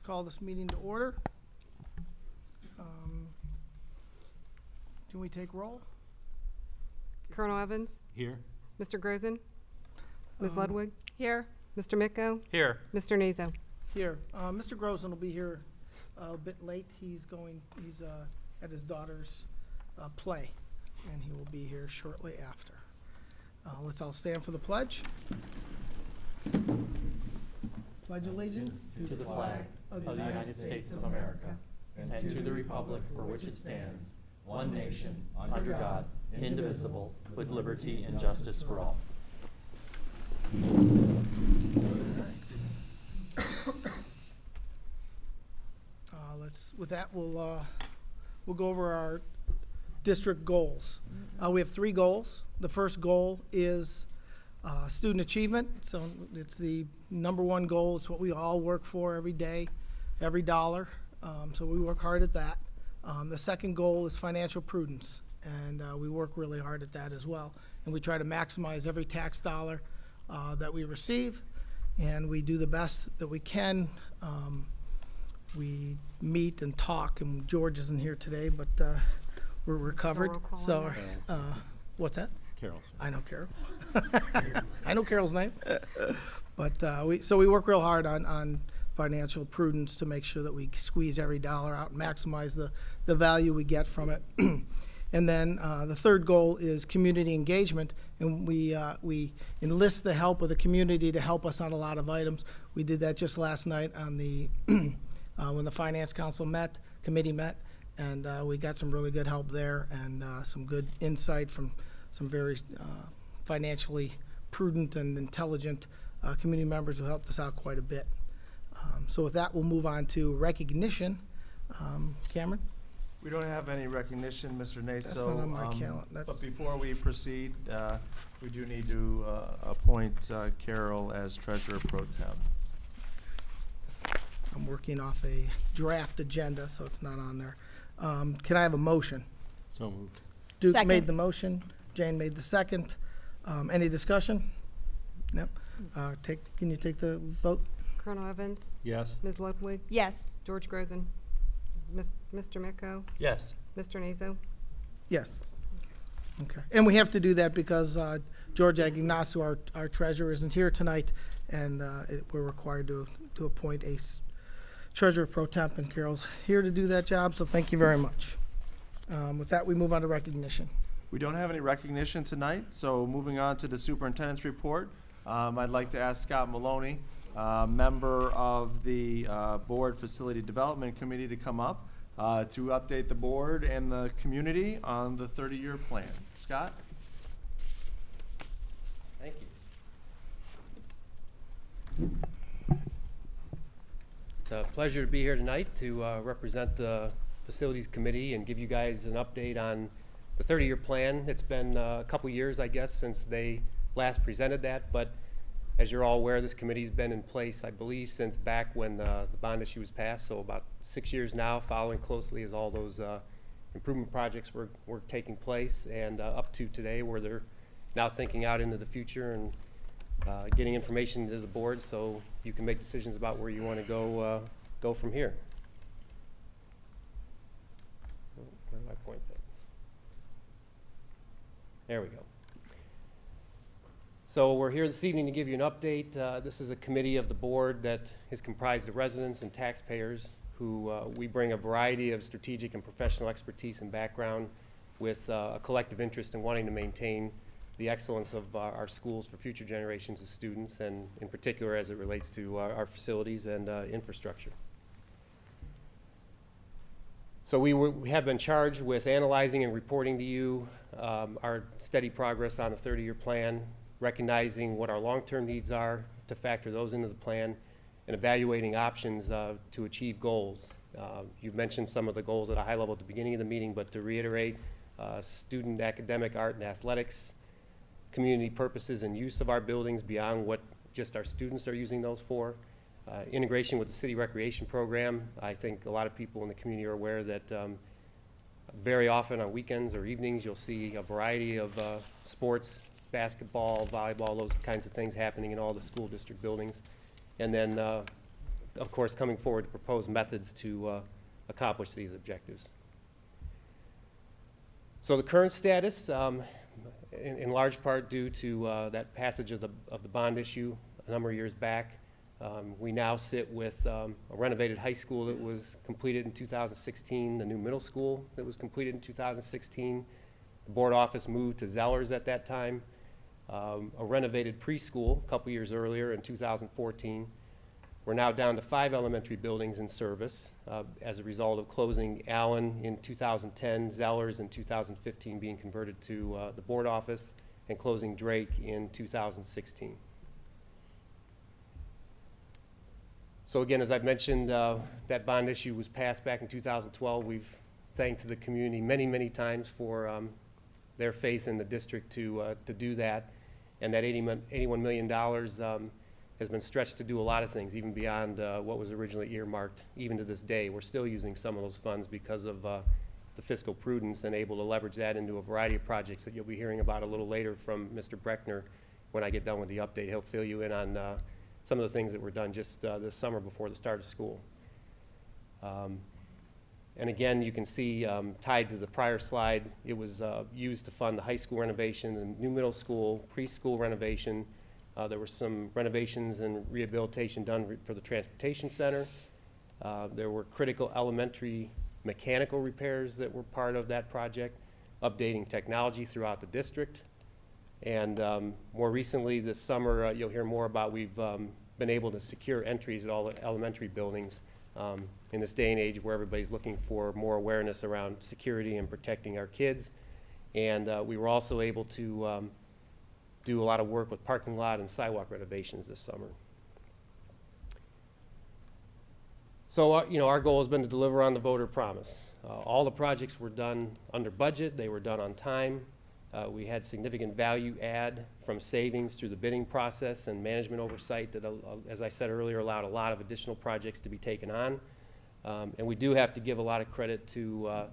Call this meeting to order. Can we take roll? Colonel Evans, Here. Mr. Grozen, Ms. Ludwig, Here. Mr. Micko, Here. Mr. Nazo. Here. Mr. Grosen will be here a bit late. He's at his daughter's play, and he will be here shortly after. Let's all stand for the pledge. Pledge allegiance To the flag of the United States of America and to the republic for which it stands, one nation, under God, indivisible, with liberty and justice for all. With that, we'll go over our district goals. We have 3 goals. The first goal is student achievement. So it's the number 1 goal. It's what we all work for every day, every dollar. So we work hard at that. The second goal is financial prudence, and we work really hard at that as well. And we try to maximize every tax dollar that we receive, and we do the best that we can. We meet and talk, and George isn't here today, but we're recovered. roll call So, on what's that? Carol. I know Carol. I know Carol's name. But we work real hard on financial prudence to make sure that we squeeze every dollar out and maximize the value we get from it. And then the third goal is community engagement, and we enlist the help of the community to help us on a lot of items. We did that just last night on the when the Finance Council committee met, and we got some really good help there and some good insight from some very financially prudent and intelligent community members who helped us out quite a bit. So with that, we'll move on to recognition. Cameron? We don't have any recognition, Mr. Naso. That's not on my calendar. But before we proceed, we do need to appoint Carol as treasurer pro tem. I'm working off a draft agenda, so it's not on there. Can I have a motion? So moved. Duke Second. made the motion. Jane made the second. Any discussion? Nope. Can you take the vote? Colonel Evans, Yes. Ms. Ludwig, Yes. George Grozen, Mr. Micko, Yes. Mr. Nazo. Yes. Okay. And we have to do that because George Agnasu, our treasurer, isn't here tonight, and we're required to appoint a treasurer pro temp, and Carol's here to do that job, so thank you very much. With that, we move on to recognition. We don't have any recognition tonight, so moving on to the superintendent's report, I'd like to ask Scott Maloney, member of the Board Facility Development Committee, to come up to update the board and the community on the 30-year plan. Scott? Thank you. It's a pleasure to be here tonight to represent the Facilities Committee and give you guys an update on the 30-year plan. It's been a couple years, I guess, since they last presented that, but as you're all aware, this committee's been in place, I believe, since back when the bond issue was passed, so about 6 years now, following closely as all those improvement projects were taking place, and up to today, where they're now thinking out into the future and getting information to the board so you can make decisions about where you want to go from here. Where do I point that? There we go. So we're here this evening to give you an update. This is a committee of the board that is comprised of residents and taxpayers who we bring a variety of strategic and professional expertise and background with a collective interest in wanting to maintain the excellence of our schools for future generations of students, and in particular as it relates to our facilities and infrastructure. So we have been charged with analyzing and reporting to you our steady progress on the 30-year plan, recognizing what our long-term needs are to factor those into the plan, and evaluating options to achieve goals. You've mentioned some of the goals at a high level at the beginning of the meeting, but to reiterate, student academic, art, and athletics, community purposes and use of our buildings beyond what just our students are using those for, integration with the city recreation program. I think a lot of people in the community are aware that very often on weekends or evenings you'll see a variety of sports, basketball, volleyball, those kinds of things happening in all the school district buildings. And then of course, coming forward to propose methods to accomplish these objectives. So the current status, in large part due to that passage of the bond issue a number of years back, we now sit with a renovated high school that was completed in 2016, the new middle school that was completed in 2016. The board office moved to Zellers at that time, a renovated preschool a couple years earlier in 2014. We're now down to 5 elementary buildings in service as a result of closing Allen in 2010, Zellers in 2015 being converted to the board office, and closing Drake in 2016. So again, as I've mentioned, that bond issue was passed back in 2012. We've thanked the community many, many times for their faith in the district to do that. And that $81 million has been stretched to do a lot of things, even beyond what was originally earmarked. Even to this day, we're still using some of those funds because of the fiscal prudence and able to leverage that into a variety of projects that you'll be hearing about a little later from Mr. Breckner when I get done with the update. He'll fill you in on some of the things that were done just this summer before the start of school. And again, you can see tied to the prior slide, it was used to fund the high school renovation, the new middle school, preschool renovation. There were some renovations and rehabilitation done for the transportation center. There were critical elementary mechanical repairs that were part of that project, updating technology throughout the district. And more recently this summer, you'll hear more about, we've been able to secure entries at all the elementary buildings in this day and age where everybody's looking for more awareness around security and protecting our kids. And we were also able to do a lot of work with parking lot and sidewalk renovations this summer. So, you know, our goal has been to deliver on the voter promise. All the projects were done under budget. They were done on time. We had significant value add from savings through the bidding process and management oversight that, as I said earlier, allowed a lot of additional projects to be taken on. And we do have to give a lot of credit to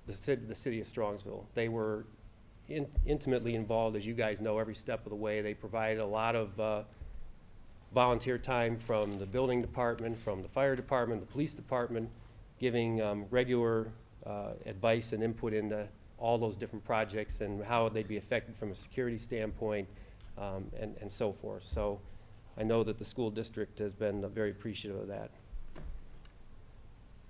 the city of Strongsville. They were intimately involved, as you guys know, every step of the way. They provided a lot of volunteer time from the building department, from the fire department, the police department, giving regular advice and input into all those different projects and how they'd be affected from a security standpoint, and so forth. So I know that the school district has been very appreciative of that.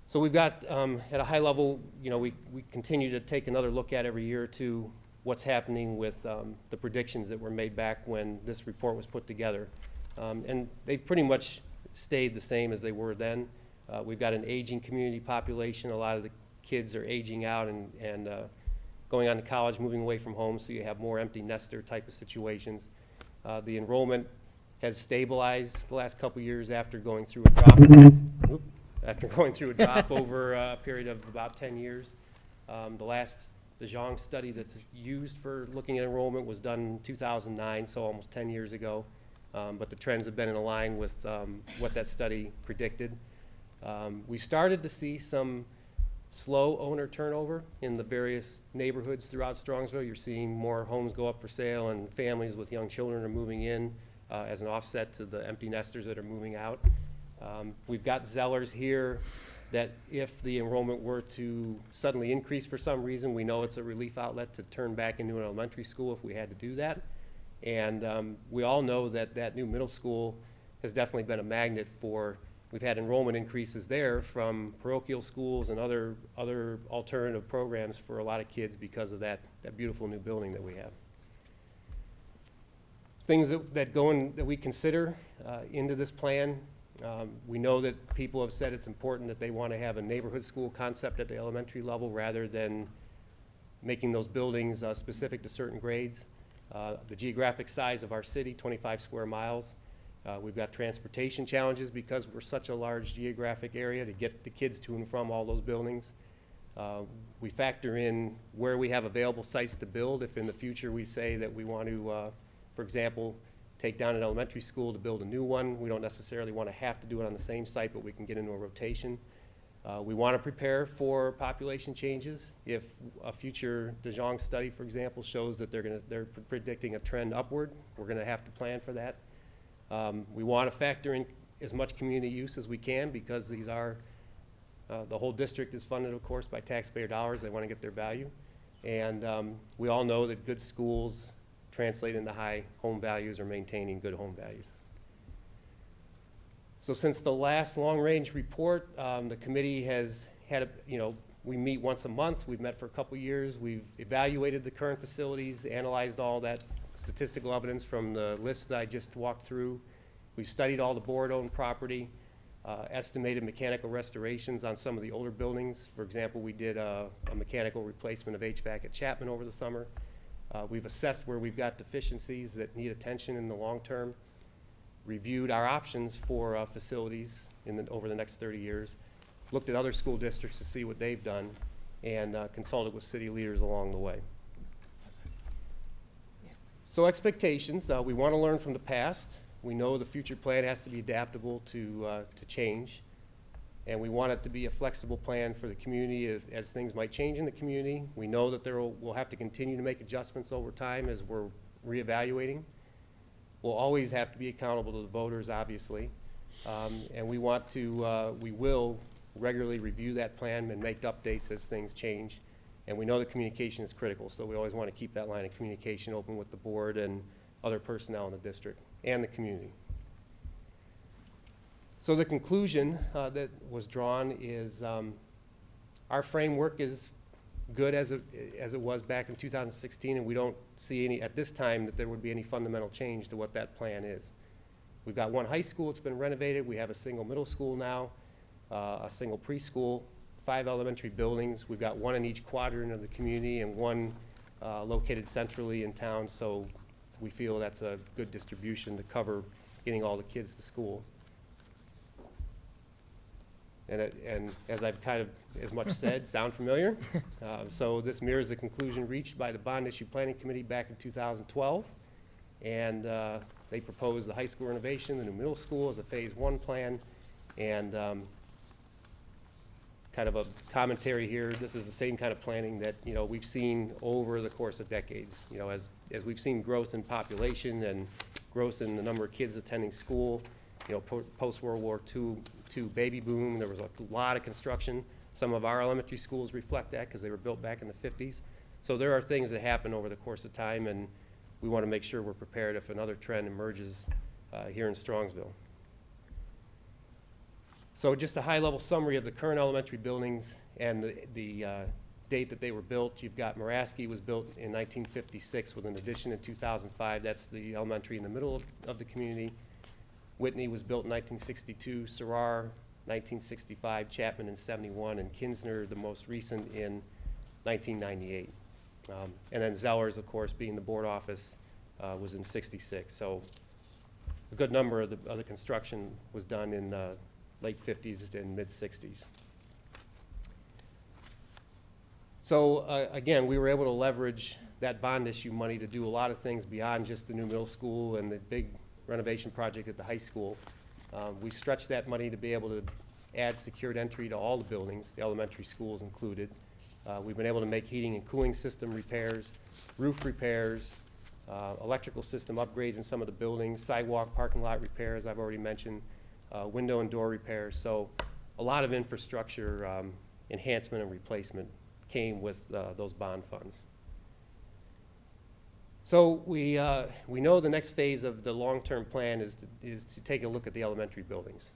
So we've got, at a high level, you know, we continue to take another look at every year or two what's happening with the predictions that were made back when this report was put together. And they've pretty much stayed the same as they were then. We've got an aging community population. A lot of the kids are aging out and going on to college, moving away from home, so you have more empty nester type of situations. The enrollment has stabilized the last couple years after going through a drop. Over a period of about 10 years. The last DeJong study that's used for looking at enrollment was done in 2009, so almost 10 years ago. But the trends have been in line with what that study predicted. We started to see some slow owner turnover in the various neighborhoods throughout Strongsville. You're seeing more homes go up for sale and families with young children are moving in as an offset to the empty nesters that are moving out. We've got Zellers here that if the enrollment were to suddenly increase for some reason, we know it's a relief outlet to turn back into an elementary school if we had to do that. And we all know that that new middle school has definitely been a magnet for, we've had enrollment increases there from parochial schools and other alternative programs for a lot of kids because of that beautiful new building that we have. Things that go in that we consider into this plan. We know that people have said it's important that they want to have a neighborhood school concept at the elementary level rather than making those buildings specific to certain grades. The geographic size of our city, 25 square miles. We've got transportation challenges because we're such a large geographic area to get the kids to and from all those buildings. We factor in where we have available sites to build. If in the future we say that we want to, for example, take down an elementary school to build a new one, we don't necessarily want to have to do it on the same site, but we can get into a rotation. We want to prepare for population changes. If a future DeJong study, for example, shows that they're predicting a trend upward, we're going to have to plan for that. We want to factor in as much community use as we can, because these are, the whole district is funded, of course, by taxpayer dollars. They want to get their value. And we all know that good schools translate into high home values or maintaining good home values. So since the last long-range report, the committee has had, we meet once a month. We've met for a couple years. We've evaluated the current facilities, analyzed all that statistical evidence from the list that I just walked through. We've studied all the board-owned property, estimated mechanical restorations on some of the older buildings. For example, we did a mechanical replacement of HVAC at Chapman over the summer. We've assessed where we've got deficiencies that need attention in the long term, reviewed our options for facilities over the next 30 years, looked at other school districts to see what they've done, and consulted with city leaders along the way. So expectations, we want to learn from the past. We know the future plan has to be adaptable to change, and we want it to be a flexible plan for the community as things might change in the community. We know that we'll have to continue to make adjustments over time as we're reevaluating. We'll always have to be accountable to the voters, obviously, and we will regularly review that plan and make updates as things change. And we know that communication is critical, so we always want to keep that line of communication open with the board and other personnel in the district and the community. So the conclusion that was drawn is our framework is good as it was back in 2016, and we don't see at this time that there would be any fundamental change to what that plan is. We've got one high school that's been renovated. We have a single middle school now, a single preschool, 5 elementary buildings. We've got one in each quadrant of the community and one located centrally in town, so we feel that's a good distribution to cover getting all the kids to school. And as I've kind of as much said, sound familiar? So this mirrors the conclusion reached by the Bond Issue Planning Committee back in 2012. And they proposed the high school renovation, the new middle school as a phase 1 plan. And kind of a commentary here, this is the same kind of planning that we've seen over the course of decades. As we've seen growth in population and growth in the number of kids attending school, post-World War II baby boom, there was a lot of construction. Some of our elementary schools reflect that because they were built back in the 50s. So there are things that happen over the course of time, and we want to make sure we're prepared if another trend emerges here in Strongsville. So just a high-level summary of the current elementary buildings and the date that they were built. You've got Muraski was built in 1956 with an addition in 2005. That's the elementary in the middle of the community. Whitney was built in 1962, Sarrar 1965, Chapman in 71, and Kinsner, the most recent, in 1998. And then Zellers, of course, being the board office, was in 66. So a good number of the construction was done in late 50s and mid 60s. So again, we were able to leverage that bond issue money to do a lot of things beyond just the new middle school and the big renovation project at the high school. We stretched that money to be able to add secured entry to all the buildings, the elementary schools included. We've been able to make heating and cooling system repairs, roof repairs, electrical system upgrades in some of the buildings, sidewalk, parking lot repairs, I've already mentioned, window and door repairs. So a lot of infrastructure enhancement and replacement came with those bond funds. So we know the next phase of the long-term plan is to take a look at the elementary buildings.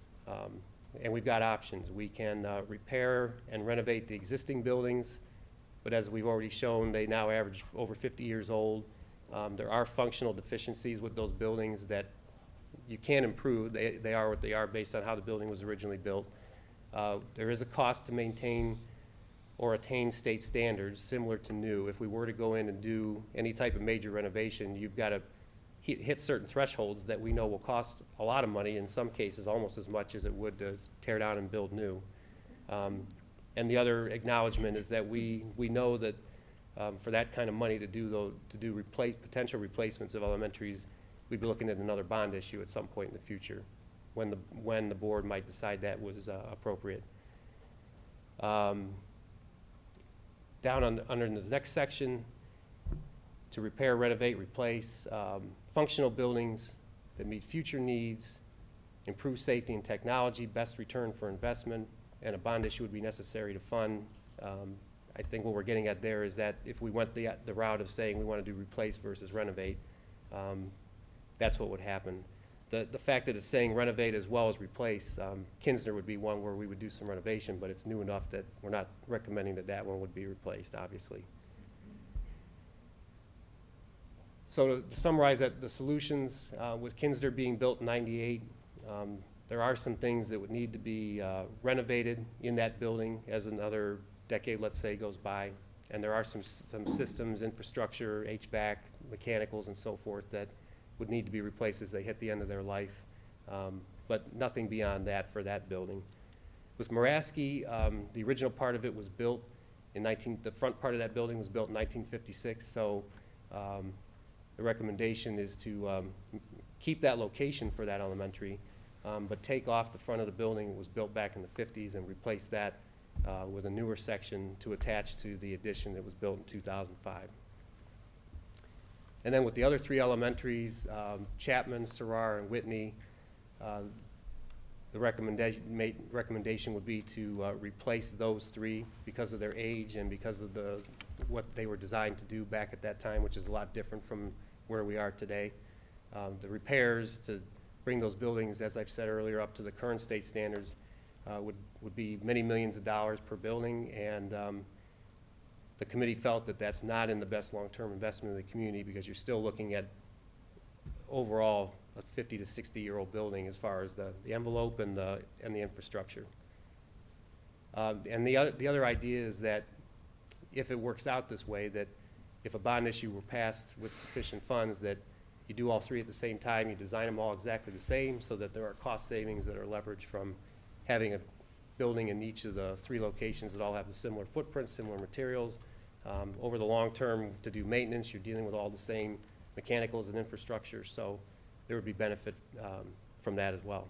And we've got options. We can repair and renovate the existing buildings, but as we've already shown, they now average over 50 years old. There are functional deficiencies with those buildings that you can improve. They are what they are based on how the building was originally built. There is a cost to maintain or attain state standards similar to new. If we were to go in and do any type of major renovation, you've got to hit certain thresholds that we know will cost a lot of money, in some cases almost as much as it would to tear down and build new. And the other acknowledgement is that we know that for that kind of money to do potential replacements of elementaries, we'd be looking at another bond issue at some point in the future when the board might decide that was appropriate. Under the next section, to repair, renovate, replace functional buildings that meet future needs, improved safety and technology, best return for investment, and a bond issue would be necessary to fund. I think what we're getting at there is that if we went the route of saying we want to do replace versus renovate, that's what would happen. The fact that it's saying renovate as well as replace, Kinsner would be one where we would do some renovation, but it's new enough that we're not recommending that that one would be replaced, obviously. So to summarize that, the solutions, with Kinsner being built in '98, there are some things that would need to be renovated in that building as another decade, let's say, goes by. And there are some systems, infrastructure, HVAC, mechanicals, and so forth that would need to be replaced as they hit the end of their life. But nothing beyond that for that building. With Moraski, the original part of it was built in the front part of that building was built in 1956, so the recommendation is to keep that location for that elementary, but take off the front of the building that was built back in the 50s and replace that with a newer section to attach to the addition that was built in 2005. And then with the other three elementaries, Chapman, Sarrar, and Whitney, the recommendation would be to replace those three because of their age and because of what they were designed to do back at that time, which is a lot different from where we are today. The repairs to bring those buildings, as I've said earlier, up to the current state standards would be many millions of dollars per building, and the committee felt that that's not in the best long-term investment of the community because you're still looking at overall a 50 to 60-year-old building as far as the envelope and the infrastructure. And the other idea is that if it works out this way, that if a bond issue were passed with sufficient funds, that you do all three at the same time, you design them all exactly the same so that there are cost savings that are leveraged from having a building in each of the three locations that all have the similar footprint, similar materials. Over the long term, to do maintenance, you're dealing with all the same mechanicals and infrastructure, so there would be benefit from that as well.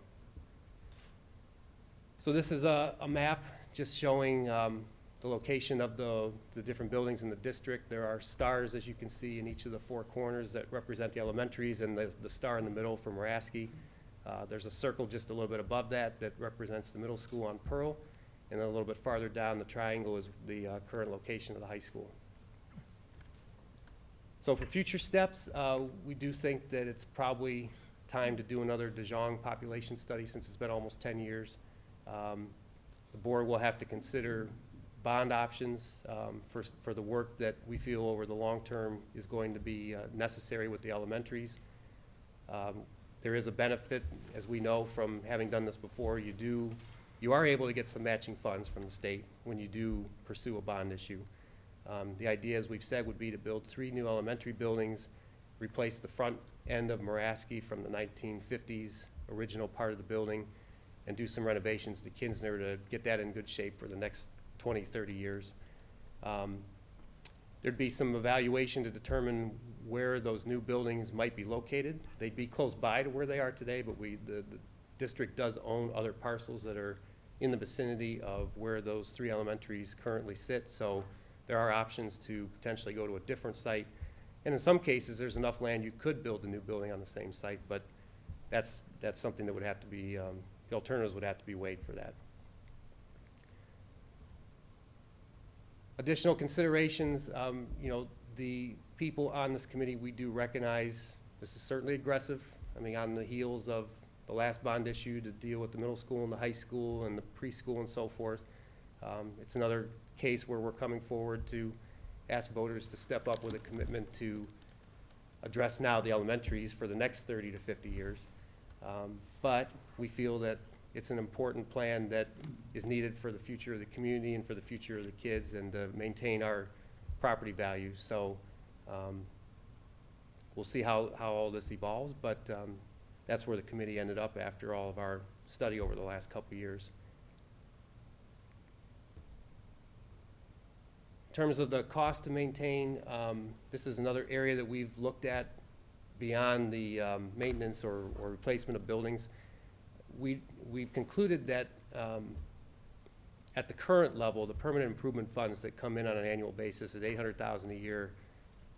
So this is a map just showing the location of the different buildings in the district. There are stars, as you can see, in each of the four corners that represent the elementaries, and the star in the middle for Moraski. There's a circle just a little bit above that that represents the middle school on Pearl, and then a little bit farther down the triangle is the current location of the high school. So for future steps, we do think that it's probably time to do another De Jong population study since it's been almost 10 years. The board will have to consider bond options for the work that we feel over the long term is going to be necessary with the elementaries. There is a benefit, as we know from having done this before, you are able to get some matching funds from the state when you do pursue a bond issue. The idea, as we've said, would be to build 3 new elementary buildings, replace the front end of Moraski from the 1950s original part of the building, and do some renovations to Kinsner to get that in good shape for the next 20, 30 years. There'd be some evaluation to determine where those new buildings might be located. They'd be close by to where they are today, but the district does own other parcels that are in the vicinity of where those 3 elementaries currently sit, so there are options to potentially go to a different site. And in some cases, there's enough land you could build a new building on the same site, but that's something that would have to be, the alternatives would have to be weighed for that. Additional considerations, the people on this committee, we do recognize this is certainly aggressive. I mean, on the heels of the last bond issue to deal with the middle school and the high school and the preschool and so forth. It's another case where we're coming forward to ask voters to step up with a commitment to address now the elementaries for the next 30 to 50 years. But we feel that it's an important plan that is needed for the future of the community and for the future of the kids and to maintain our property values. So we'll see how all this evolves, but that's where the committee ended up after all of our study over the last couple of years. In terms of the cost to maintain, this is another area that we've looked at beyond the maintenance or replacement of buildings. We've concluded that at the current level, the permanent improvement funds that come in on an annual basis at $800,000 a year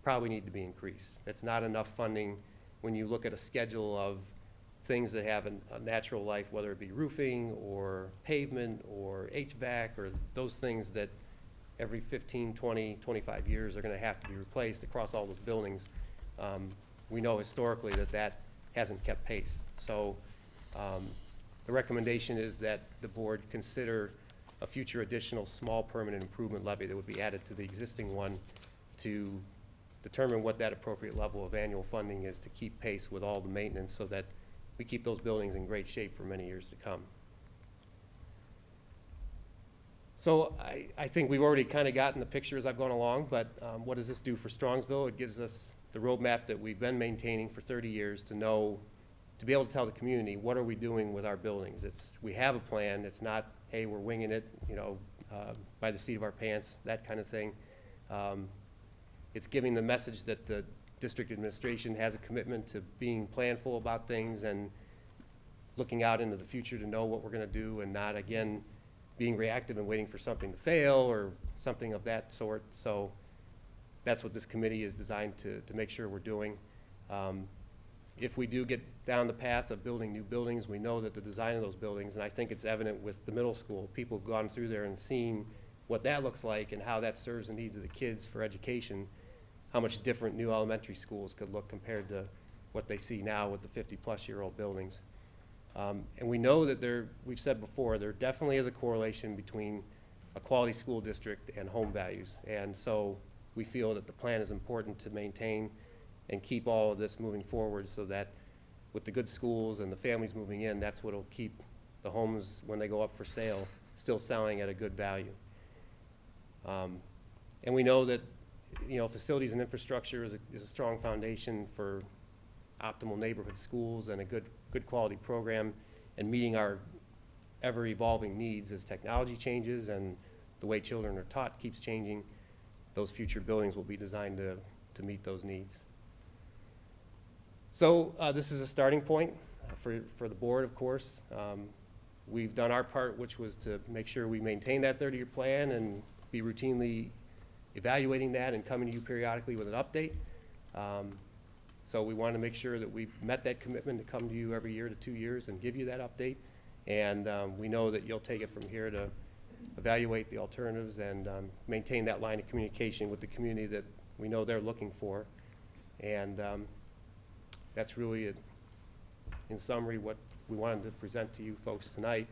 probably need to be increased. That's not enough funding when you look at a schedule of things that have a natural life, whether it be roofing or pavement or HVAC or those things that every 15, 20, 25 years are going to have to be replaced across all those buildings. We know historically that that hasn't kept pace. So the recommendation is that the board consider a future additional small permanent improvement levy that would be added to the existing one to determine what that appropriate level of annual funding is to keep pace with all the maintenance so that we keep those buildings in great shape for many years to come. So I think we've already kind of gotten the picture as I've gone along, but what does this do for Strongsville? It gives us the roadmap that we've been maintaining for 30 years to know, to be able to tell the community, what are we doing with our buildings? We have a plan. It's not, hey, we're winging it, you know, by the seat of our pants, that kind of thing. It's giving the message that the district administration has a commitment to being planful about things and looking out into the future to know what we're going to do and not, again, being reactive and waiting for something to fail or something of that sort. So that's what this committee is designed to make sure we're doing. If we do get down the path of building new buildings, we know that the design of those buildings, and I think it's evident with the middle school, people have gone through there and seen what that looks like and how that serves the needs of the kids for education, how much different new elementary schools could look compared to what they see now with the 50-plus-year-old buildings. And we know that we've said before, there definitely is a correlation between a quality school district and home values. And so we feel that the plan is important to maintain and keep all of this moving forward so that with the good schools and the families moving in, that's what will keep the homes, when they go up for sale, still selling at a good value. And we know that, you know, facilities and infrastructure is a strong foundation for optimal neighborhood schools and a good quality program and meeting our ever-evolving needs as technology changes and the way children are taught keeps changing. Those future buildings will be designed to meet those needs. So this is a starting point for the board, of course. We've done our part, which was to make sure we maintain that 30-year plan and be routinely evaluating that and coming to you periodically with an update. So we want to make sure that we've met that commitment to come to you every year to 2 years and give you that update. And we know that you'll take it from here to evaluate the alternatives and maintain that line of communication with the community that we know they're looking for. And that's really, in summary, what we wanted to present to you folks tonight.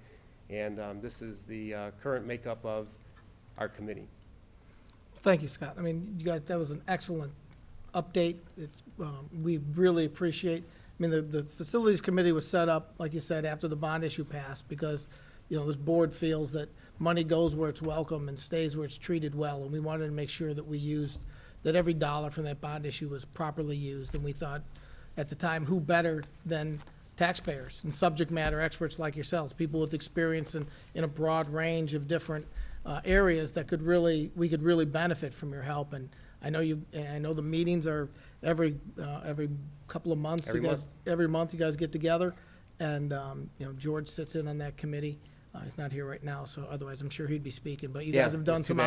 And this is the current makeup of our committee. Thank you, Scott. I mean, you guys, that was an excellent update. It's, we really appreciate, I mean, the facilities committee was set up, like you said, after the bond issue passed because, you know, this board feels that money goes where it's welcome and stays where it's treated well. And we wanted to make sure that we used, that every dollar from that bond issue was properly used. And we thought at the time, who better than taxpayers and subject matter experts like yourselves, people with experience in a broad range of different areas that we could really benefit from your help. And I know the meetings are every couple of months. Every month you guys get together, and you know, George sits in on that committee. He's not here right now, so otherwise I'm sure he'd be speaking. But you guys have done some.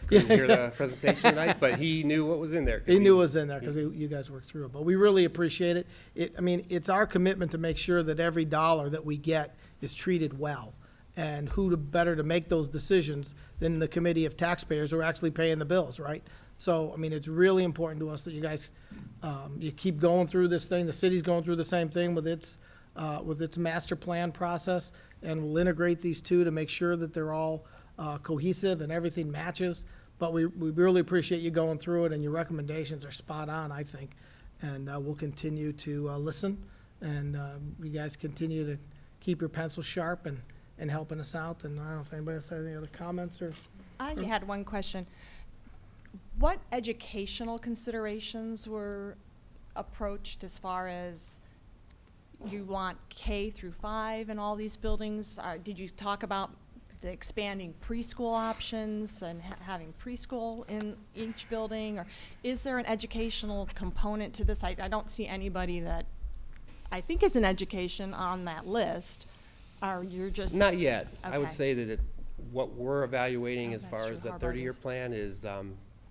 Couldn't hear the presentation tonight, but he knew what was in there. He knew what was in there because you guys worked through it. But we really appreciate it. I mean, it's our commitment to make sure that every dollar that we get is treated well. And who better to make those decisions than the committee of taxpayers who are actually paying the bills, right? So, I mean, it's really important to us that you guys, you keep going through this thing. The city's going through the same thing with its master plan process, and we'll integrate these two to make sure that they're all cohesive and everything matches. But we really appreciate you going through it, and your recommendations are spot on, I think. And we'll continue to listen, and you guys continue to keep your pencil sharp and helping us out. And I don't know if anybody has any other comments or. I had one question. What educational considerations were approached as far as you want K through 5 in all these buildings? Did you talk about the expanding preschool options and having preschool in each building? Or is there an educational component to this? I don't see anybody that I think is an education on that list. Or you're just. Not yet. Okay. I would say that what we're evaluating as that's far true. as the Harvard 30-year is. plan is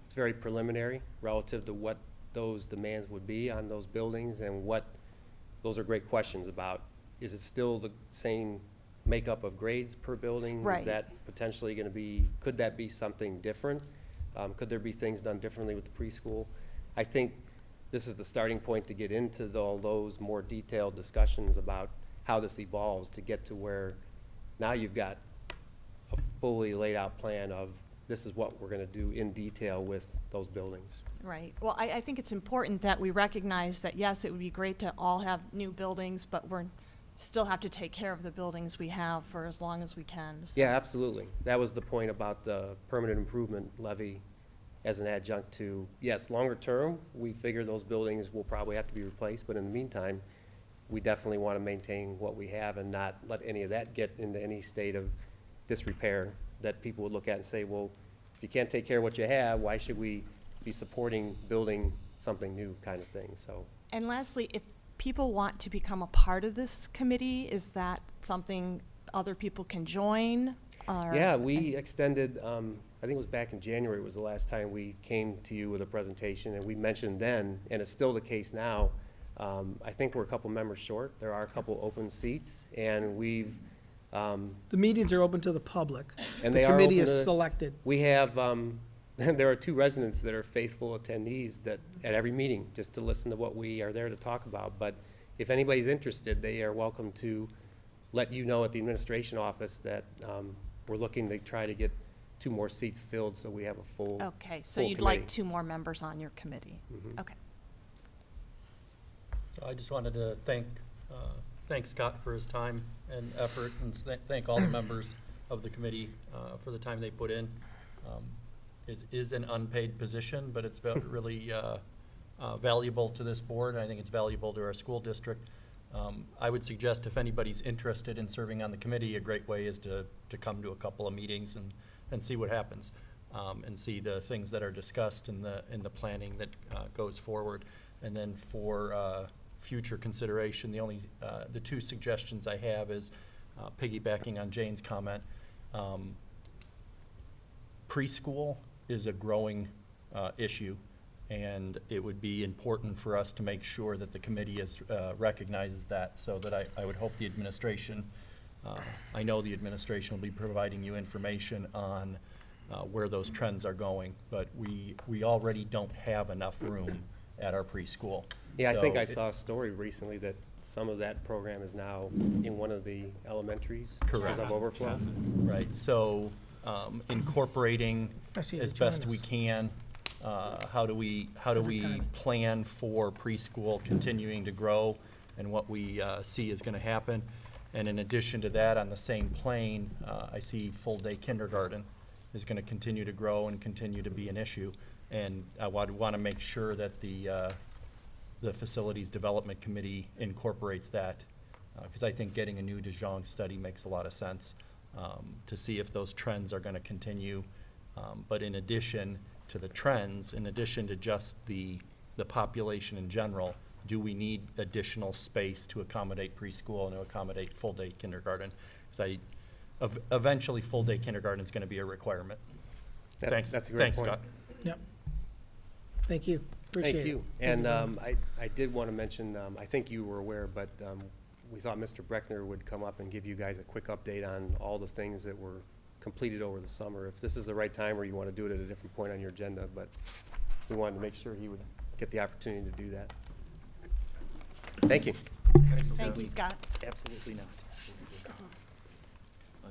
it's very preliminary relative to what those demands would be on those buildings and what, those are great questions about is it still the same makeup of grades per building? Right. Is that potentially gonna be, could that be something different? Could there be things done differently with the preschool? I think this is the starting point to get into all those more detailed discussions about how this evolves to get to where now you've got a fully laid out plan of this is what we're gonna do in detail with those buildings. Right. Well, I think it's important that we recognize that, yes, it would be great to all have new buildings, but we're, still have to take care of the buildings we have for as long as we can. So. Yeah, absolutely. That was the point about the permanent improvement levy as an adjunct to, yes, longer term, we figure those buildings will probably have to be replaced, but in the meantime, we definitely want to maintain what we have and not let any of that get into any state of disrepair that people would look at and say, well, if you can't take care of what you have, why should we be supporting building something new kind of thing, so. And lastly, if people want to become a part of this committee, is that something other people can join? Or Yeah, we extended, I think it was back in January was the last time we came to you with a presentation, and we mentioned then, and it's still the case now, I think we're a couple members short. There are a couple open seats, and we've, The meetings are open to the public. and The they are committee open is to, selected. we have, there are 2 residents that are faithful attendees that, at every meeting, just to listen to what we are there to talk about. But if anybody's interested, they are welcome to let you know at the administration office that we're looking to try to get 2 more seats filled so we have a full. Okay, so full you'd like committee. 2 more members on your committee? Mhm. Okay. So I just wanted to thank Scott for his time and effort, and thank all the members of the committee for the time they put in. It is an unpaid position, but it's really valuable to this board, and I think it's valuable to our school district. I would suggest if anybody's interested in serving on the committee, a great way is to come to a couple of meetings and see what happens, and see the things that are discussed in the planning that goes forward. And then for future consideration, the 2 suggestions I have is piggybacking on Jane's comment. Preschool is a growing issue, and it would be important for us to make sure that the committee recognizes that, so that I would hope the administration, I know the administration will be providing you information on where those trends are going, but we already don't have enough room at our preschool. Yeah, I think I So saw a story recently that some of that program is now in one of the elementaries. Correct. Because of overflow. Right, so incorporating I see as they best join we us. can, how do we Every time. plan for preschool continuing to grow and what we see is gonna happen. And in addition to that, on the same plane, I see full-day kindergarten is gonna continue to grow and continue to be an issue. And I would wanna make sure that the Facilities Development Committee incorporates that, because I think getting a new De Jong study makes a lot of sense, to see if those trends are gonna continue. But in addition to the trends, in addition to just the population in general, do we need additional space to accommodate preschool and to accommodate full-day kindergarten? Because eventually, full-day kindergarten is gonna be a requirement. Thanks. That's a great Thanks, point. Scott. Yep. Thank you. Appreciate it. Thank you. And I did want to mention, I think you were aware, but we thought Mr. Breckner would come up and give you guys a quick update on all the things that were completed over the summer. If this is the right time or you want to do it at a different point on your agenda, but we wanted to make sure he would get the opportunity to do that. Thank you. Thank you, Scott. Absolutely not.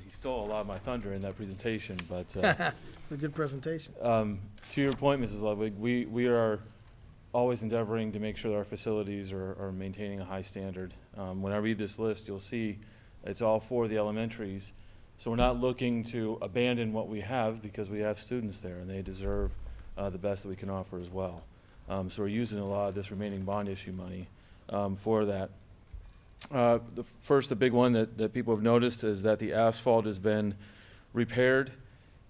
He stole a lot of my thunder in that presentation, but It's a good presentation. to your point, Mrs. Ludwig, we are always endeavoring to make sure that our facilities are maintaining a high standard. When I read this list, you'll see it's all for the elementaries. So we're not looking to abandon what we have because we have students there and they deserve the best that we can offer as well. So we're using a lot of this remaining bond issue money for that. The big one that people have noticed is that the asphalt has been repaired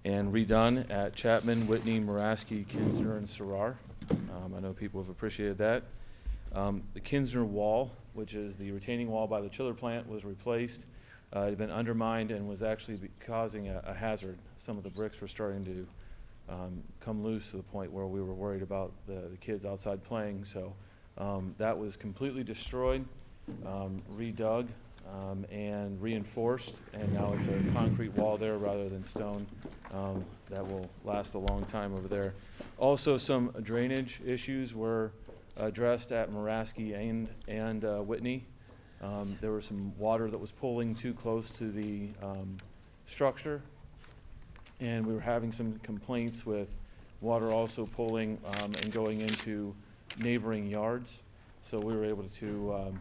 and redone at Chapman, Whitney, Muraski, Kinsner, and Sarrar. I know people have appreciated that. The Kinsner wall, which is the retaining wall by the chiller plant, was replaced. It had been undermined and was actually causing a hazard. Some of the bricks were starting to come loose to the point where we were worried about the kids outside playing. So that was completely destroyed, redug. and reinforced, and now it's a concrete wall there rather than stone. That will last a long time over there. Also, some drainage issues were addressed at Maraski and Whitney. There was some water that was pulling too close to the structure, and we were having some complaints with water also pulling and going into neighboring yards. So we were able to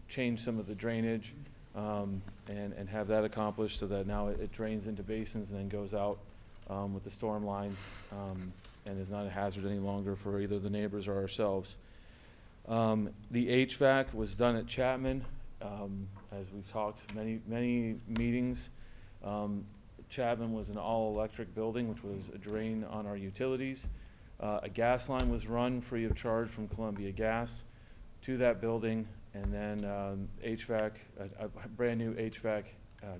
change some of the drainage and have that accomplished so that now it drains into basins and then goes out with the storm lines and is not a hazard any longer for either the neighbors or ourselves. The HVAC was done at Chapman, as we've talked many meetings. Chapman was an all-electric building, which was a drain on our utilities. A gas line was run free of charge from Columbia Gas to that building, and then HVAC, a brand-new HVAC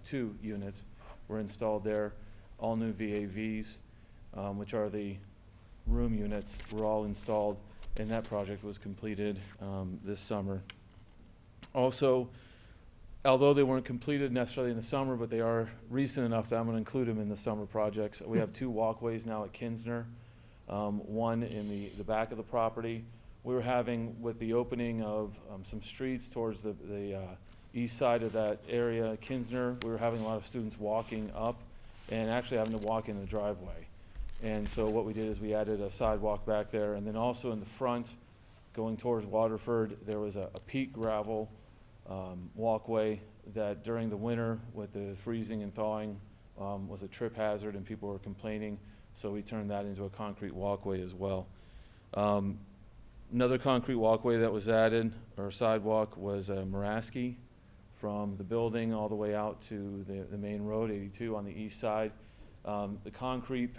2 units were installed there. All new VAVs, which are the room units, were all installed, and that project was completed this summer. Also, although they weren't completed necessarily in the summer, but they are recent enough that I'm going to include them in the summer projects. We have 2 walkways now at Kinsner, one in the back of the property. We were having, with the opening of some streets towards the east side of that area, Kinsner, we were having a lot of students walking up and actually having to walk in the driveway. And so what we did is we added a sidewalk back there, and then also in the front, going towards Waterford, there was a peat gravel walkway that during the winter with the freezing and thawing was a trip hazard and people were complaining, so we turned that into a concrete walkway as well. Another concrete walkway that was added, or sidewalk, was Maraski from the building all the way out to the main road, 82, on the east side. The concrete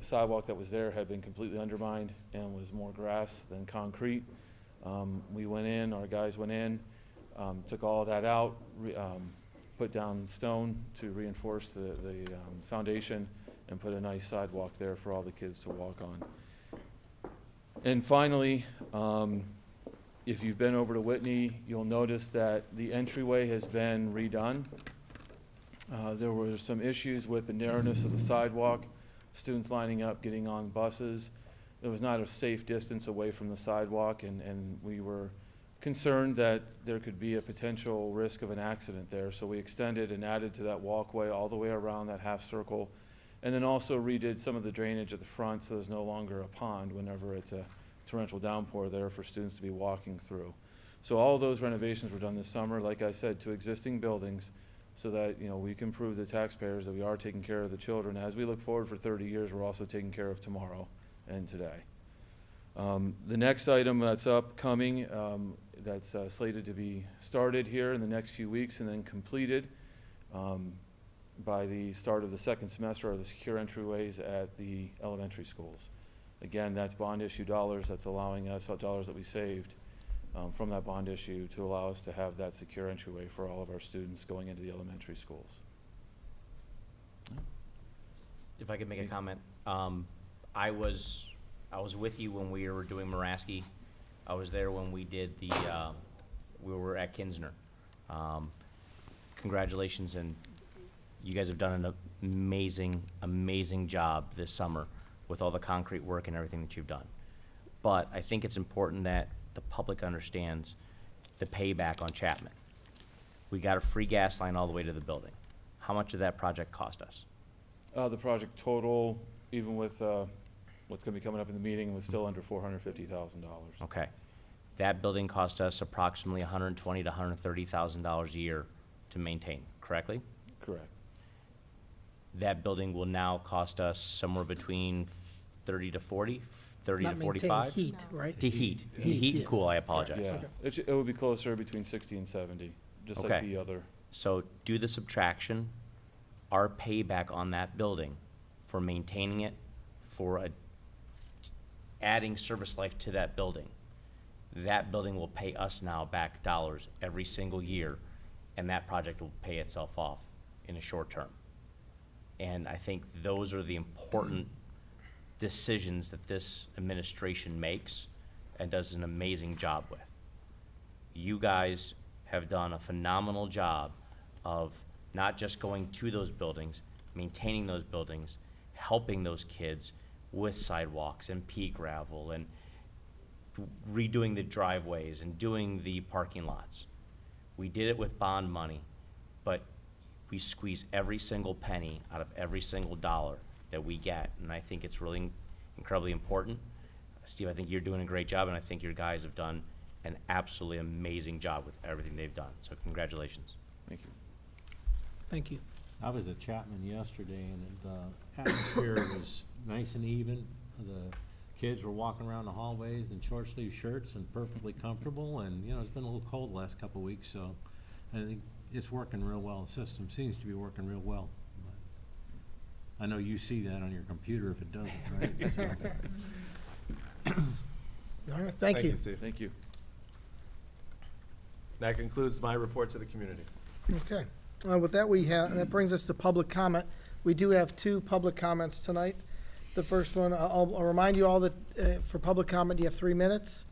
sidewalk that was there had been completely undermined and was more grass than concrete. We went in, our guys went in, took all of that out, put down stone to reinforce the foundation, and put a nice sidewalk there for all the kids to walk on. And finally, if you've been over to Whitney, you'll notice that the entryway has been redone. There were some issues with the narrowness of the sidewalk, students lining up, getting on buses. There was not a safe distance away from the sidewalk, and we were concerned that there could be a potential risk of an accident there. So we extended and added to that walkway all the way around that half circle, and then also redid some of the drainage at the front so there's no longer a pond whenever it's a torrential downpour there for students to be walking through. So all of those renovations were done this summer, like I said, to existing buildings, so that, you know, we can prove to taxpayers that we are taking care of the children. As we look forward for 30 years, we're also taking care of tomorrow and today. The next item that's upcoming, that's slated to be started here in the next few weeks and then completed by the start of the second semester, are the secure entryways at the elementary schools. Again, that's bond issue dollars that's allowing us, dollars that we saved from that bond issue, to allow us to have that secure entryway for all of our students going into the elementary schools. If I could make a comment, I was with you when we were doing Maraski. I was there when we did the, we were at Kinsner. Congratulations, and you guys have done an amazing job this summer with all the concrete work and everything that you've done. But I think it's important that the public understands the payback on Chapman. We got a free gas line all the way to the building. How much did that project cost us? The project total, even with what's going to be coming up in the meeting, was still under $450,000. Okay. That building cost us approximately $120,000 to $130,000 a year to maintain, correctly? Correct. That building will now cost us somewhere between 30 to 40, 30 Not to maintain 45? heat, right? To heat. Heat, Heat yeah. and cool, I apologize. Yeah, it would be closer between 60 and 70, just like Okay. the other. So do the subtraction. Our payback on that building for maintaining it, for adding service life to that building will pay us now back dollars every single year, and that project will pay itself off in a short term. And I think those are the important decisions that this administration makes and does an amazing job with. You guys have done a phenomenal job of not just going to those buildings, maintaining those buildings, helping those kids with sidewalks and pea gravel and redoing the driveways and doing the parking lots. We did it with bond money, but we squeeze every single penny out of every single dollar that we get, and I think it's really incredibly important. Steve, I think you're doing a great job, and I think your guys have done an absolutely amazing job with everything they've done, so congratulations. Thank you. Thank you. I was at Chapman yesterday, and the atmosphere was nice and even. The kids were walking around the hallways in short sleeve shirts and perfectly comfortable, and, you know, it's been a little cold the last couple of weeks, so I think it's working real well. The system seems to be working real well. But I know you see that on your computer if it doesn't, right? So, All right, thank you. Steve. Thank you. That concludes my report to the community. Okay. With that, that brings us to public comment. We do have 2 public comments tonight. The first one, I'll remind you all that for public comment, you have 3 minutes.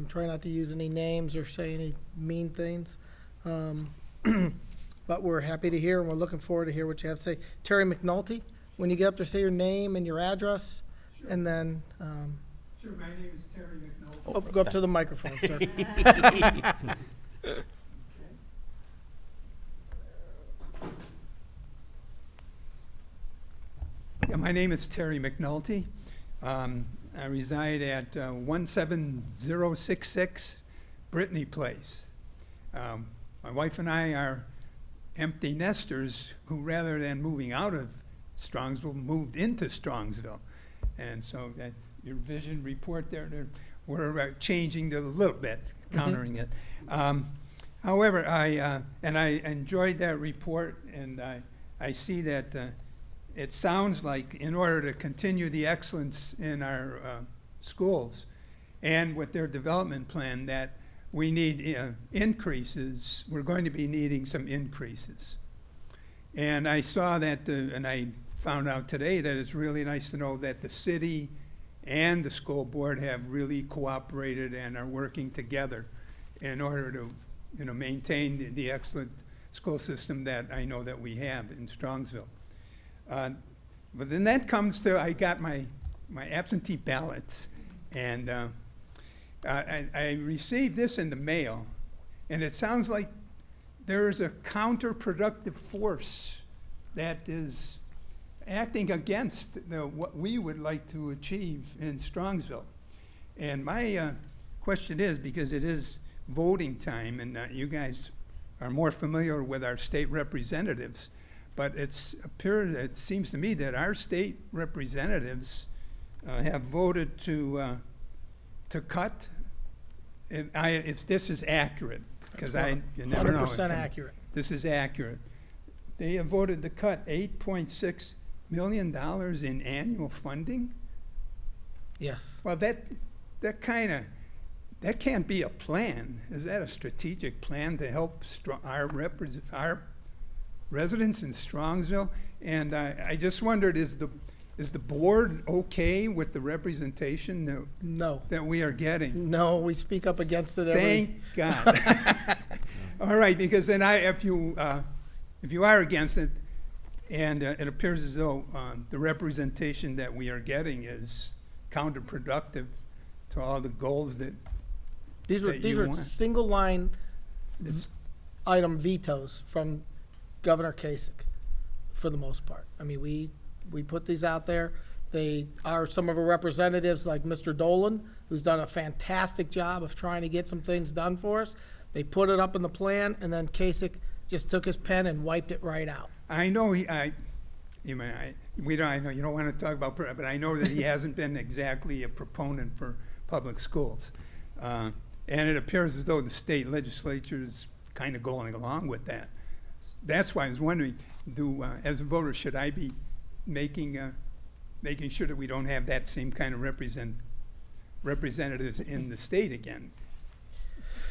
Try not to use any names or say any mean things. But we're happy to hear, and we're looking forward to hear what you have to say. Terry McNulty, when you get up there, say your name and your address, and then, Sure, my name is Terry McNulty. oh, go up to the microphone, sir. Yeah, my name is Terry McNulty. I reside at 17066 Brittany Place. My wife and I are empty nesters who, rather than moving out of Strongsville, moved into Strongsville. And so that your vision report there, we're changing it a little bit, countering it. However, I enjoyed that report, and I see that it sounds like in order to continue the excellence in our schools and with their development plan, that we need increases. We're going to be needing some increases. And I saw that, and I found out today that it's really nice to know that the city and the school board have really cooperated and are working together in order to, you know, maintain the excellent school system that I know that we have in Strongsville. But then that comes to, I got my absentee ballots, and I received this in the mail, and it sounds like there is a counterproductive force that is acting against what we would like to achieve in Strongsville. And my question is, because it is voting time, and you guys are more familiar with our state representatives, but it seems to me that our state representatives have voted to cut. If this is accurate, because you never know. 100% accurate. This is accurate. They have voted to cut $8.6 million in annual funding. Yes. Well, that can't be a plan. Is that a strategic plan to help our residents in Strongsville? And I just wondered, is the board okay with the representation No. that we are getting? No, we speak up against it every. Thank God. All right, because then if you are against it, and it appears as though the representation that we are getting is counterproductive to all the goals that These that were you want. single line it's, item vetoes from Governor Kasich, for the most part. I mean, we put these out there. They are some of our representatives, like Mr. Dolan, who's done a fantastic job of trying to get some things done for us. They put it up in the plan, and then Kasich just took his pen and wiped it right out. I know I know you don't want to talk about, but I know that he hasn't been exactly a proponent for public schools, and it appears as though the state legislature is kind of going along with that. That's why I was wondering, as a voter, should I be making sure that we don't have that same kind of representatives in the state again?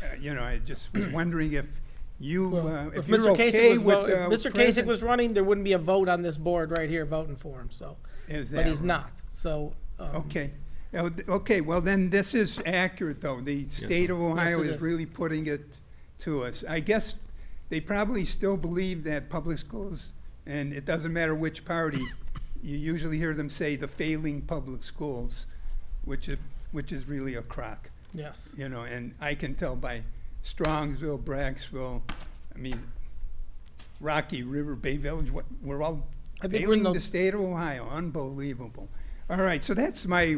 I just was wondering if you, if you're Mr. okay Kasich with if Mr. Kasich was running, there wouldn't be a vote on this board right here voting for him. So, Is but that he's right? not. So, Okay. Okay, well then this is accurate though. The state of Ohio Yes, it is is. really putting it to us. I guess they probably still believe that public schools, and it doesn't matter which party, you usually hear them say the failing public schools, which is really a crock, Yes. you know, and I can tell by Strongsville, Bracksville, I mean, Rocky River, Bay Village, we're all I think we're failing no- the state of Ohio, unbelievable. All right, so that's my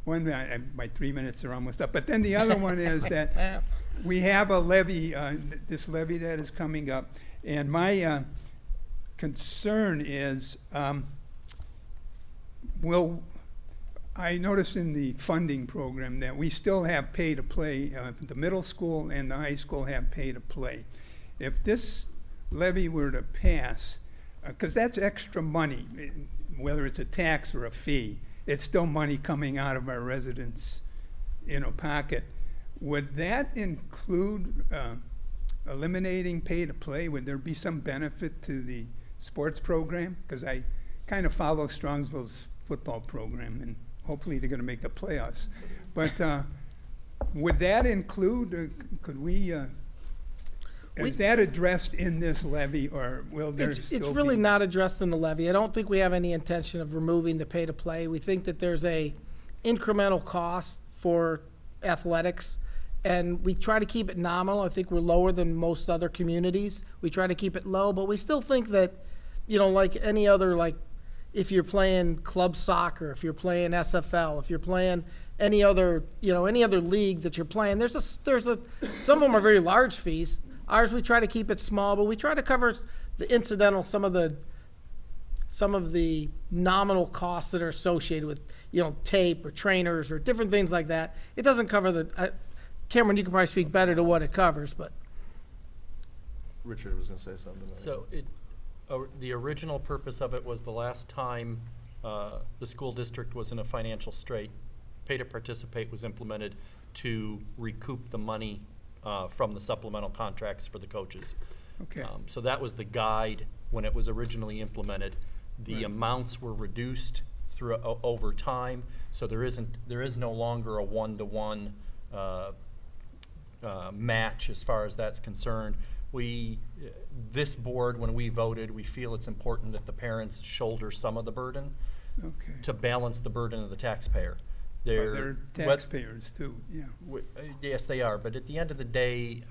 my 3 minutes are almost up, but then the other one is that we have a levy, this levy that is coming up, and my concern is, I noticed in the funding program that we still have pay-to-play, the middle school and the high school have pay-to-play. If this levy were to pass, because that's extra money, whether it's a tax or a fee, it's still money coming out of our residents' pocket. Would that include eliminating pay-to-play? Would there be some benefit to the sports program? Because I kind of follow Strongsville's football program, and hopefully they're going to make the playoffs. But would that include, could we, is that addressed in this levy, or will there still be? It's really not addressed in the levy. I don't think we have any intention of removing the pay-to-play. We think that there's a incremental cost for athletics, and we try to keep it nominal. I think we're lower than most other communities. We try to keep it low, but we still think that, like any other, like if you're playing club soccer, if you're playing SFL, if you're playing any other, any other league that you're playing, some of them are very large fees. Ours, we try to keep it small, but we try to cover the incidental, some of the nominal costs that are associated with, tape or trainers or different things like that. It doesn't cover Cameron, you can probably speak better to what it covers, but. Richard was gonna say something. So the original purpose of it was the last time the school district was in a financial strait, pay to participate was implemented to recoup the money from the supplemental contracts for the coaches. Okay. So that was the guide when it was originally implemented. The Right. amounts were reduced over time, so there is no longer a one-to-one match as far as that's concerned. This board, when we voted, we feel it's important that the parents shoulder some of the burden Okay. to balance the burden of the taxpayer. But they're taxpayers too, yeah. Yes, they are, but at the end of the day,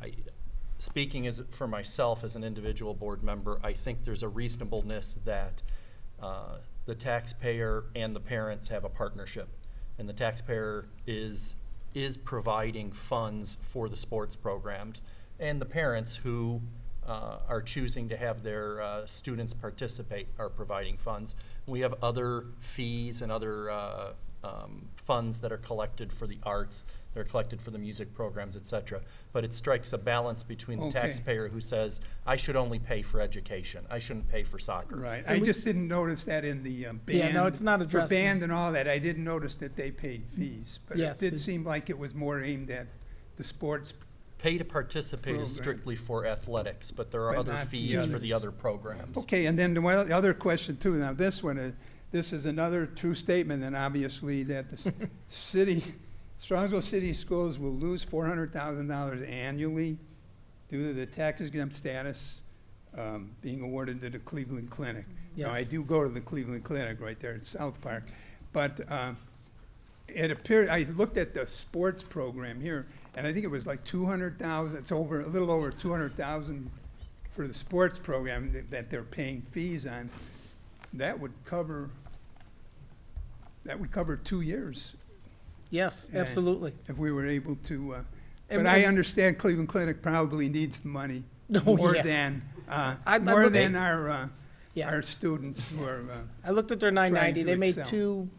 speaking for myself as an individual board member, I think there's a reasonableness that the taxpayer and the parents have a partnership. And the taxpayer is providing funds for the sports programs. And the parents who are choosing to have their students participate are providing funds. We have other fees and other funds that are collected for the arts, that are collected for the music programs, et cetera. But it strikes a balance between the Okay. taxpayer who says, I should only pay for education. I shouldn't pay for soccer. Right, I just didn't notice that in the band. Yeah, no, it's not For addressed in- band and all that, I didn't notice that they paid fees. But it Yes, did it- seem like it was more aimed at the sports. Pay to participate is Program. strictly for athletics, but there are But other not the fees for the others. other programs. Okay, and then the other question too, now this one, this is another true statement, and obviously that the Strongsville City Schools will lose $400,000 annually due to the tax exempt status being awarded to the Cleveland Clinic. Now, I Yes. do go to the Cleveland Clinic right there in South Park, but it appeared, I looked at the sports program here, and I think it was like 200,000, it's a little over 200,000 for the sports program that they're paying fees on. That would cover 2 years Yes, Yeah. absolutely. if we were able to, And- but I and- understand Cleveland Clinic probably needs the money Oh, more yeah. than, I'd more look- than our students who are, I looked at their 990. to They made excel. $2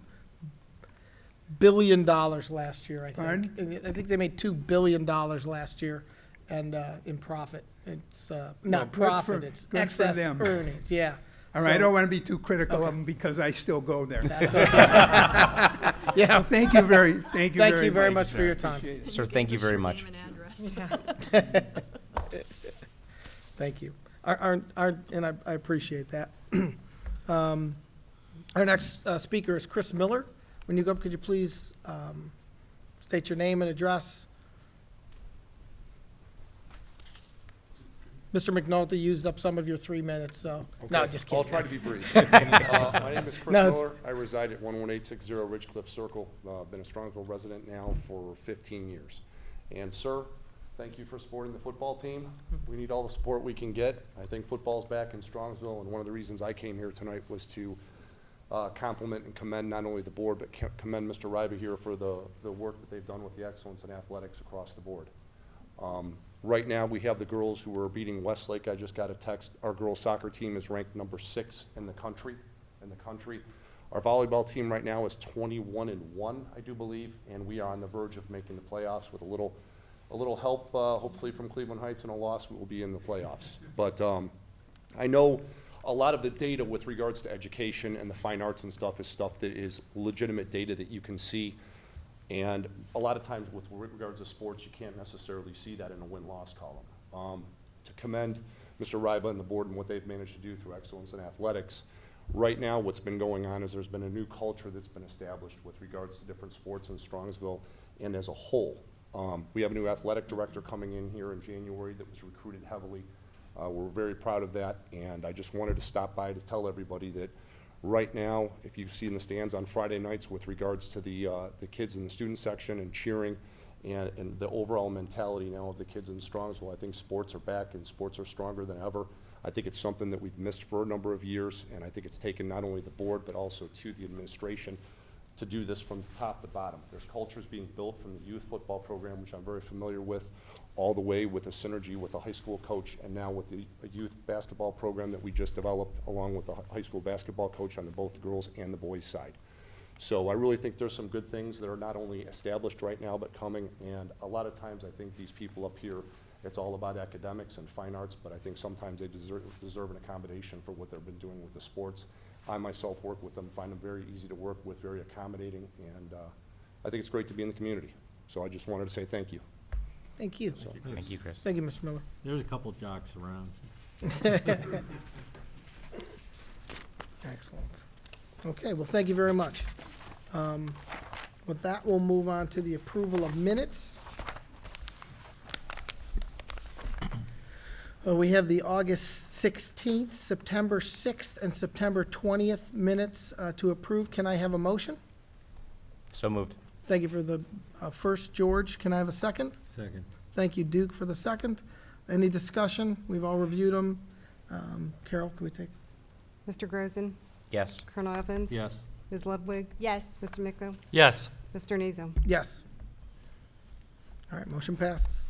billion last year, I think. Pardon? I think they made $2 billion last year, and in profit. It's not good profit. for- It's good for excess them. earnings. Yeah. all right, I So- don't want to be too critical of them because I still go there. That's okay. Yeah. Thank you very much. Thank you very much for your time. Appreciate it. Sir, thank you very much. Thank you. And I appreciate that. Our next speaker is Chris Miller. When you go up, could you please state your name and address? Mr. McNulty used up some of your 3 minutes, so, no, Okay, just kidding. I'll try to be brief. My name is Chris No, it's- Miller. I reside at 11860 Ridgecliff Circle. Been a Strongsville resident now for 15 years. And sir, thank you for supporting the football team. We need all the support we can get. I think football's back in Strongsville, and one of the reasons I came here tonight was to compliment and commend not only the board, but commend Mr. Ryba here for the work that they've done with the excellence in athletics across the board. Right now, we have the girls who are beating Westlake. I just got a text. Our girls' soccer team is ranked number 6 in the country. Our volleyball team right now is 21-1, I do believe, and we are on the verge of making the playoffs with a little help, hopefully from Cleveland Heights, and a loss, we will be in the playoffs. But I know a lot of the data with regards to education and the fine arts and stuff is stuff that is legitimate data that you can see. And a lot of times with regards to sports, you can't necessarily see that in a win-loss column. To commend Mr. Ryba and the board and what they've managed to do through excellence in athletics, right now what's been going on is there's been a new culture that's been established with regards to different sports in Strongsville and as a whole. We have a new athletic director coming in here in January that was recruited heavily. We're very proud of that, and I just wanted to stop by to tell everybody that right now, if you see in the stands on Friday nights with regards to the kids in the student section and cheering and the overall mentality now of the kids in Strongsville, I think sports are back and sports are stronger than ever. I think it's something that we've missed for a number of years, and I think it's taken not only the board but also to the administration to do this from top to bottom. There's cultures being built from the youth football program, which I'm very familiar with, all the way with a synergy with a high school coach, and now with the youth basketball program that we just developed, along with the high school basketball coach on both the girls and the boys side. So I really think there's some good things that are not only established right now, but coming, and a lot of times I think these people up here, it's all about academics and fine arts, but I think sometimes they deserve an accommodation for what they've been doing with the sports. I myself work with them, find them very easy to work with, very accommodating, and I think it's great to be in the community. So I just wanted to say thank you. Thank you. So, Thank you, Chris. Thank you, Mr. Miller. There's a couple jocks around. Excellent. Okay, well, thank you very much. With that, we'll move on to the approval of minutes. We have the August 16th, September 6th, and September 20th minutes to approve. Can I have a motion? So moved. Thank you for the first, George. Can I have a second? Second. Thank you, Duke, for the second. Any discussion? We've all reviewed them. Carol, can we take? Mr. Grozen, Yes. Colonel Evans. Yes. Ms. Ludwig, Yes. Mr. Miko, Yes. Mr. Nazo. Yes. All right, motion passes.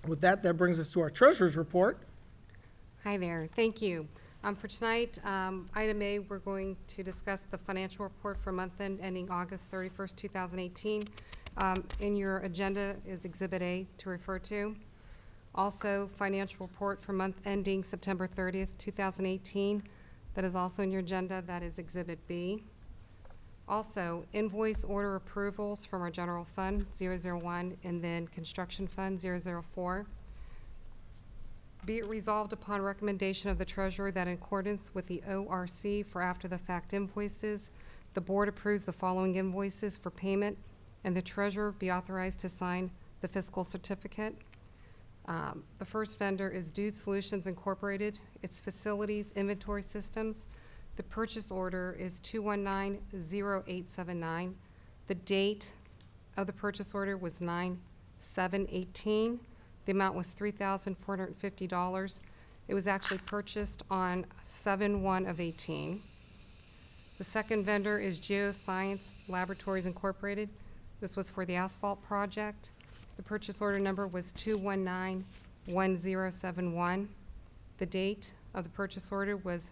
With that, that brings us to our treasurer's report. Hi there, thank you. For tonight, item A, we're going to discuss the financial report for month end ending August 31st, 2018. In your agenda is Exhibit A to refer to. Also, financial report for month ending September 30th, 2018. That is also in your agenda, that is Exhibit B. Also, invoice order approvals from our general fund, 001, and then construction fund, 004. Be it resolved upon recommendation of the treasurer that in accordance with the ORC for after-the-fact invoices, the board approves the following invoices for payment, and the treasurer be authorized to sign the fiscal certificate. The first vendor is Dude Solutions Incorporated. Its facilities inventory systems. The purchase order is 2190879. The date of the purchase order was 9/7/18. The amount was $3,450. It was actually purchased on 7/1/18. The second vendor is Geoscience Laboratories Incorporated. This was for the asphalt project. The purchase order number was 2191071. The date of the purchase order was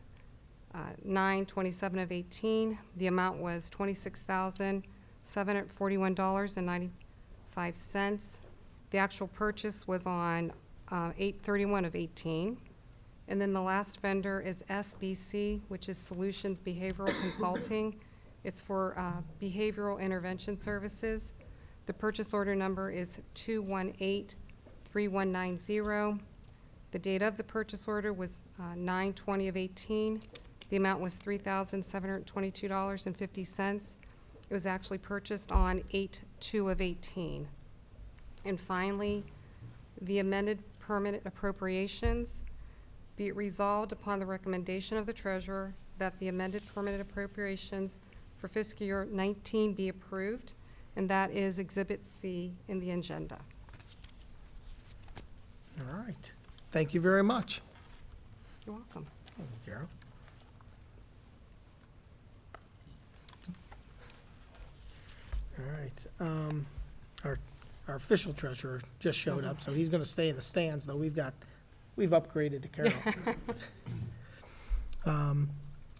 9/27/18. The amount was $26,741.95. The actual purchase was on 8/31/18. And then the last vendor is SBC, which is Solutions Behavioral Consulting. It's for behavioral intervention services. The purchase order number is 2183190. The date of the purchase order was 9/20/18. The amount was $3,722.50. It was actually purchased on 8/2/18. And finally, the amended permanent appropriations. Be it resolved upon the recommendation of the treasurer that the amended permanent appropriations for fiscal year 19 be approved, and that is Exhibit C in the agenda. All right. Thank you very much. You're welcome. Thank you, Carol. All right. Our official treasurer just showed up, so he's gonna stay in the stands, though we've upgraded to Carol.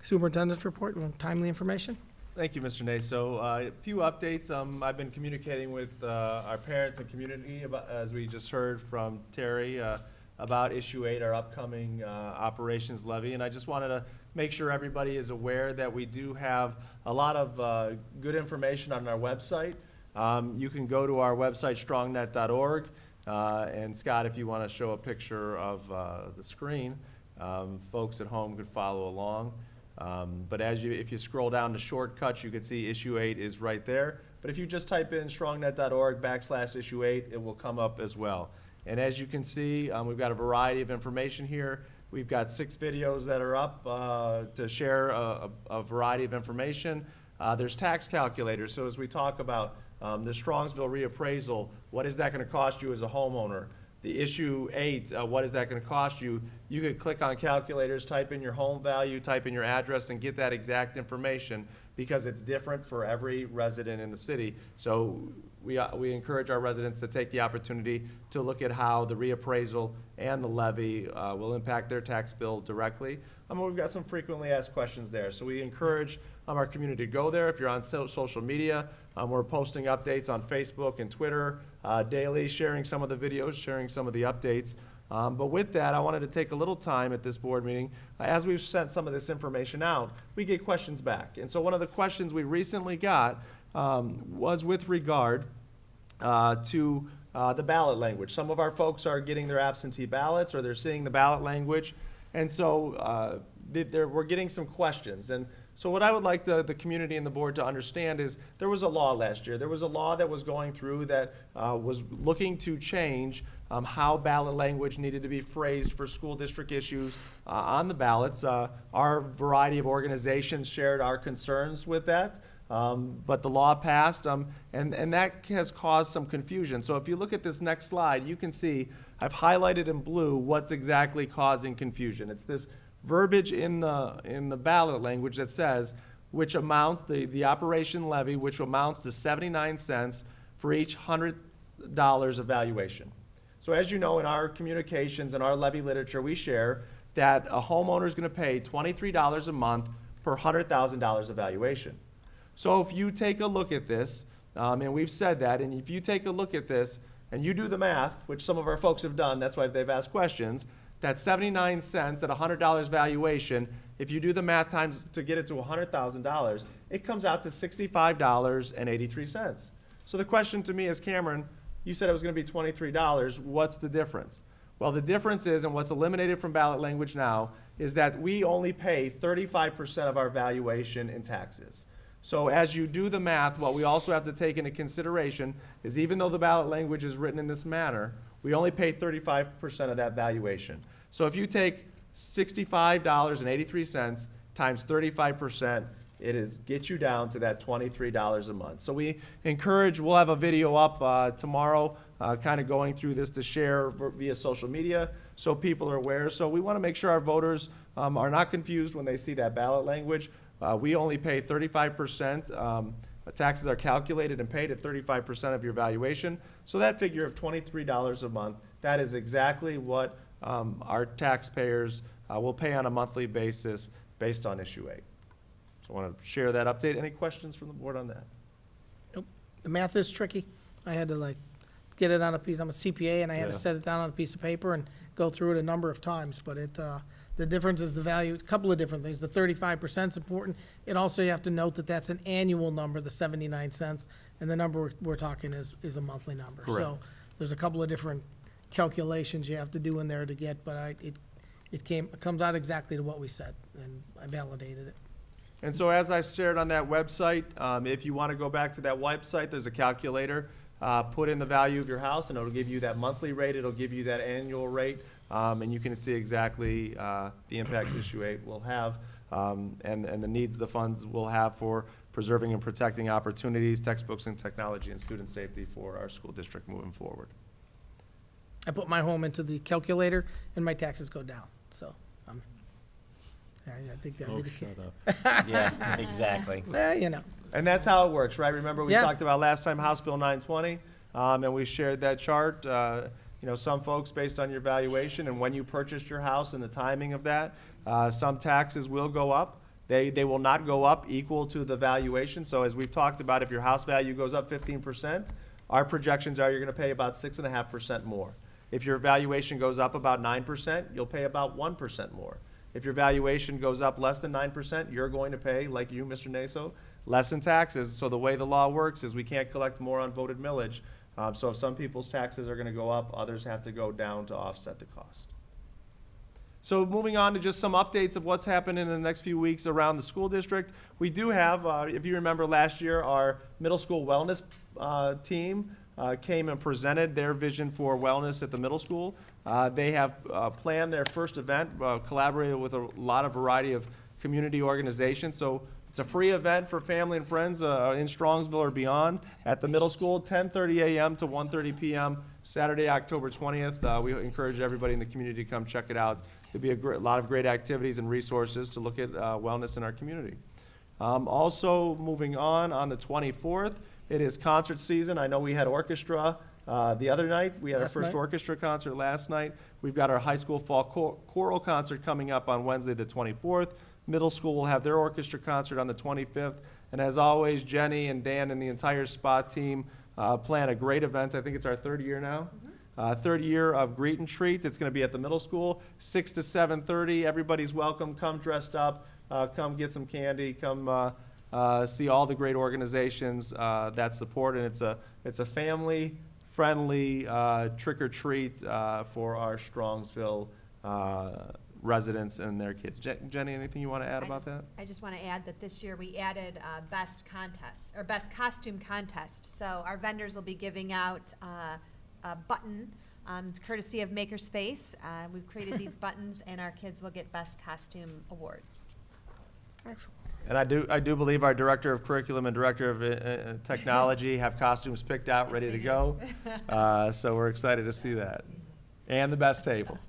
Superintendent's report, you want timely information? Thank you, Mr. Nase. So, a few updates. I've been communicating with our parents and community about, as we just heard from Terry, about Issue 8, our upcoming operations levy. And I just wanted to make sure everybody is aware that we do have a lot of good information on our website. You can go to our website, strongnet.org. And Scott, if you want to show a picture of the screen, folks at home could follow along. But if you scroll down to shortcuts, you can see Issue 8 is right there. But if you just type in strongnet.org/Issue 8, it will come up as well. And as you can see, we've got a variety of information here. We've got 6 videos that are up to share a variety of information. There's tax calculators. So as we talk about the Strongsville reappraisal, what is that going to cost you as a homeowner? The Issue 8, what is that going to cost you? You could click on calculators, type in your home value, type in your address, and get that exact information because it's different for every resident in the city. So we encourage our residents to take the opportunity to look at how the reappraisal and the levy will impact their tax bill directly. We've got some frequently asked questions there. So we encourage our community to go there. If you're on social media, we're posting updates on Facebook and Twitter daily, sharing some of the videos, sharing some of the updates. But with that, I wanted to take a little time at this board meeting. As we've sent some of this information out, we get questions back. And so one of the questions we recently got was with regard to the ballot language. Some of our folks are getting their absentee ballots or they're seeing the ballot language. And so we're getting some questions. And so what I would like the community and the board to understand is there was a law last year. There was a law that was going through that was looking to change how ballot language needed to be phrased for school district issues on the ballots. Our variety of organizations shared our concerns with that. But the law passed, and that has caused some confusion. So if you look at this next slide, you can see I've highlighted in blue what's exactly causing confusion. It's this verbiage in the ballot language that says which amounts, the operation levy, which amounts to 79 cents for each $100 of valuation. So as you know, in our communications and our levy literature, we share that a homeowner is going to pay $23 a month per $100,000 of valuation. So if you take a look at this, and we've said that, and if you take a look at this and you do the math, which some of our folks have done, that's why they've asked questions, that 79 cents at $100 valuation, if you do the math times to get it to $100,000, it comes out to $65.83. So the question to me is, Cameron, you said it was going to be $23. What's the difference? Well, the difference is, and what's eliminated from ballot language now, is that we only pay 35% of our valuation in taxes. So as you do the math, what we also have to take into consideration is even though the ballot language is written in this manner, we only pay 35% of that valuation. So if you take $65.83 times 35%, gets you down to that $23 a month. So we encourage, we'll have a video up tomorrow kind of going through this to share via social media so people are aware. So we want to make sure our voters are not confused when they see that ballot language. We only pay 35%. Taxes are calculated and paid at 35% of your valuation. So that figure of $23 a month, that is exactly what our taxpayers will pay on a monthly basis based on Issue 8. So I want to share that update. Any questions from the board on that? Nope. The math is tricky. I had to get it on a piece, I'm a CPA, and I had to Yeah. set it down on a piece of paper and go through it a number of times, but the difference is the value, a couple of different things. The 35% is important. It also, you have to note that that's an annual number, the 79 cents, and the number we're talking is a monthly number. Correct. So there's a couple of different calculations you have to do in there to get, but it comes out exactly to what we said, and I validated it. And so as I shared on that website, if you want to go back to that website, there's a calculator put in the value of your house, and it'll give you that monthly rate, it'll give you that annual rate, and you can see exactly the impact Issue 8 will have, and the needs the funds will have for preserving and protecting opportunities, textbooks, and technology and student safety for our school district moving forward. I put my home into the calculator and my taxes go down, so, I think that'd Oh, be the case. shut up. Yeah, exactly. You know, And that's how it works, right? Remember, we Yeah. talked about last time House Bill 920, and we shared that chart. Some folks, based on your valuation and when you purchased your house and the timing of that, some taxes will go up. They will not go up equal to the valuation. So as we've talked about, if your house value goes up 15%, our projections are you're going to pay about 6.5% more. If your valuation goes up about 9%, you'll pay about 1% more. If your valuation goes up less than 9%, you're going to pay, like you, Mr. Naso, less in taxes. So the way the law works is we can't collect more on voted millage. So if some people's taxes are going to go up, others have to go down to offset the cost. So moving on to just some updates of what's happening in the next few weeks around the school district. We do have, if you remember last year, our middle school wellness team came and presented their vision for wellness at the middle school. They have planned their first event, collaborated with a lot of variety of community organizations. So it's a free event for family and friends in Strongsville or beyond at the middle school, 10:30 a.m. to 1:30 p.m., Saturday, October 20th. We encourage everybody in the community to come check it out. There'll be a lot of great activities and resources to look at wellness in our community. Also, moving on the 24th, it is concert season. I know we had orchestra the other night. We had our Last first night. orchestra concert last night. We've got our high school fall choral concert coming up on Wednesday, the 24th. Middle school will have their orchestra concert on the 25th. And as always, Jenny and Dan and the entire SPA team plan a great event. I think it's our third year now. Third year of Greet and Treat. It's going to be at the middle school, 6 to 7:30. Everybody's welcome. Come dressed up. Come get some candy. Come see all the great organizations that support. And it's a family-friendly trick or treat for our Strongsville residents and their kids. Jenny, anything you want to add about that? I just want to add that this year we added a best contest, or best costume contest. So our vendors will be giving out a button courtesy of Makerspace. We've created these buttons, and our kids will get best costume awards. excellent. And I do believe our Director of Curriculum and Director of Technology have costumes picked out, ready to go. So we're excited to see that. And the best table.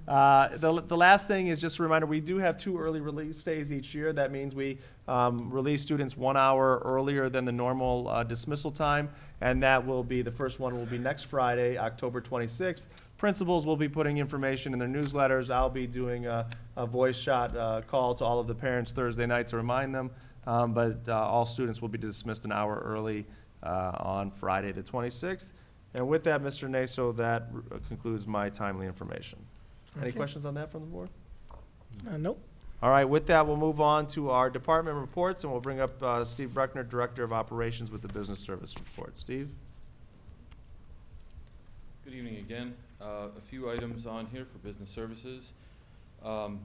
The last thing is just a reminder, we do have 2 early release days each year. That means we release students 1 hour earlier than the normal dismissal time, and that will be, the first one will be next Friday, October 26th. Principals will be putting information in their newsletters. I'll be doing a voice shot call to all of the parents Thursday night to remind them, but all students will be dismissed an hour early on Friday the 26th. And with that, Mr. Naso, that concludes my timely information. Any Okay. questions on that from the board? Nope. All right, with that, we'll move on to our department reports, and we'll bring up Steve Bruckner, Director of Operations with the Business Service Report. Steve? Good evening again. A few items on here for business services. The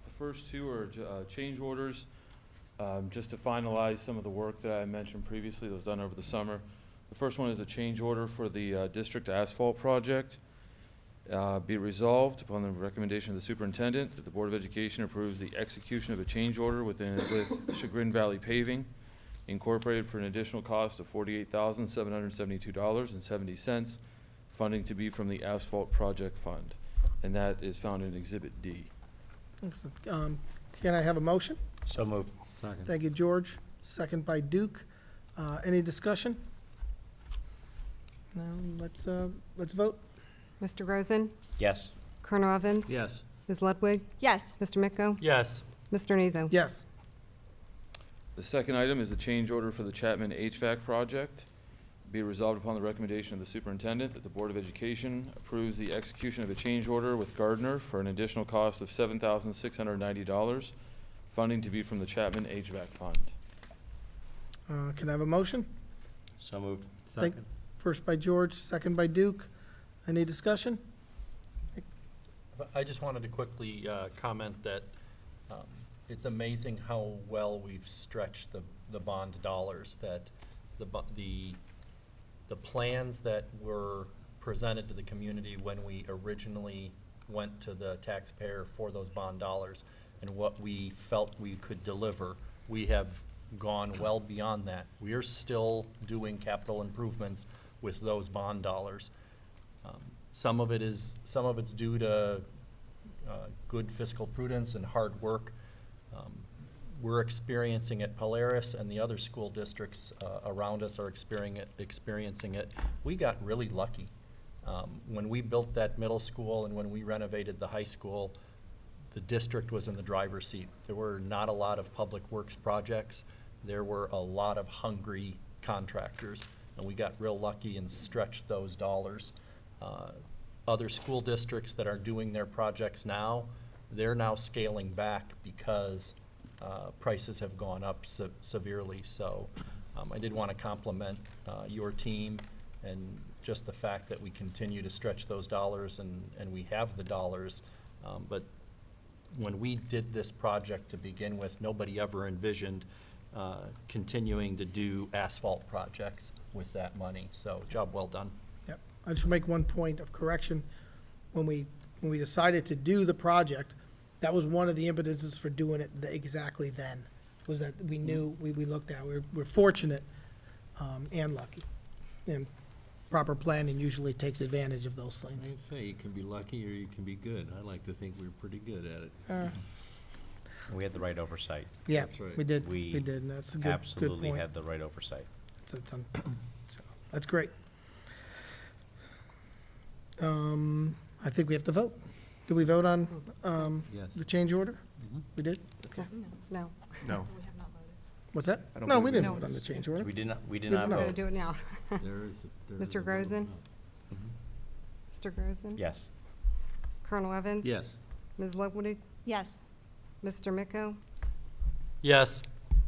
first 2 are change orders, just to finalize some of the work that I mentioned previously that was done over the summer. The first one is a change order for the district asphalt project. Be it resolved upon the recommendation of the superintendent that the Board of Education approves the execution of a change order with Chagrin Valley Paving Incorporated for an additional cost of $48,772.70, funding to be from the Asphalt Project Fund, and that is found in Exhibit D. Excellent. Can I have a motion? So moved. Second. Thank you, George. Second by Duke. Any discussion? No, let's vote. Mr. Rosen? Yes. Colonel Evans? Yes. Ms. Ludwig? Yes. Mr. Micko? Yes. Mr. Nazo? Yes. The second item is a change order for the Chapman HVAC project. Be resolved upon the recommendation of the superintendent that the Board of Education approves the execution of a change order with Gardner for an additional cost of $7,690, funding to be from the Chapman HVAC Fund. Can I have a motion? So moved. Second. First by George, second by Duke. Any discussion? I just wanted to quickly comment that it's amazing how well we've stretched the bond dollars, that the the plans that were presented to the community when we originally went to the taxpayer for those bond dollars and what we felt we could deliver, we have gone well beyond that. We are still doing capital improvements with those bond dollars. Some of it's due to good fiscal prudence and hard work. We're experiencing it, Polaris and the other school districts around us are experiencing it. We got really lucky. When we built that middle school and when we renovated the high school, the district was in the driver's seat. There were not a lot of public works projects. There were a lot of hungry contractors, and we got real lucky and stretched those dollars. Other school districts that are doing their projects now, they're now scaling back because prices have gone up severely. So I did want to compliment your team and just the fact that we continue to stretch those dollars and we have the dollars. But when we did this project to begin with, nobody ever envisioned continuing to do asphalt projects with that money. So job well done. Yep. I just make one point of correction. When we decided to do the project, that was one of the impetuses for doing it exactly then, was that we knew, we looked at, we're fortunate and lucky. And proper planning usually takes advantage of those things. I'd say you can be lucky or you can be good. I like to think we're pretty good at it. We had the right oversight. Yeah, That's right. we did, We we did, and that's a good point. Absolutely had the right oversight. So that's great. I think we have to vote. Did we vote on Yes. the change order? Mhm. We did? Okay. No. No. What's that? I don't No, believe we we didn't did. vote on the change order. We did not We We're did not. going to vote. do it now. There is a Mr. vote Grozen? now. Mr. Grozen? Yes. Colonel Evans? Yes. Ms. Lowood? Yes. Mr. Miko? Yes.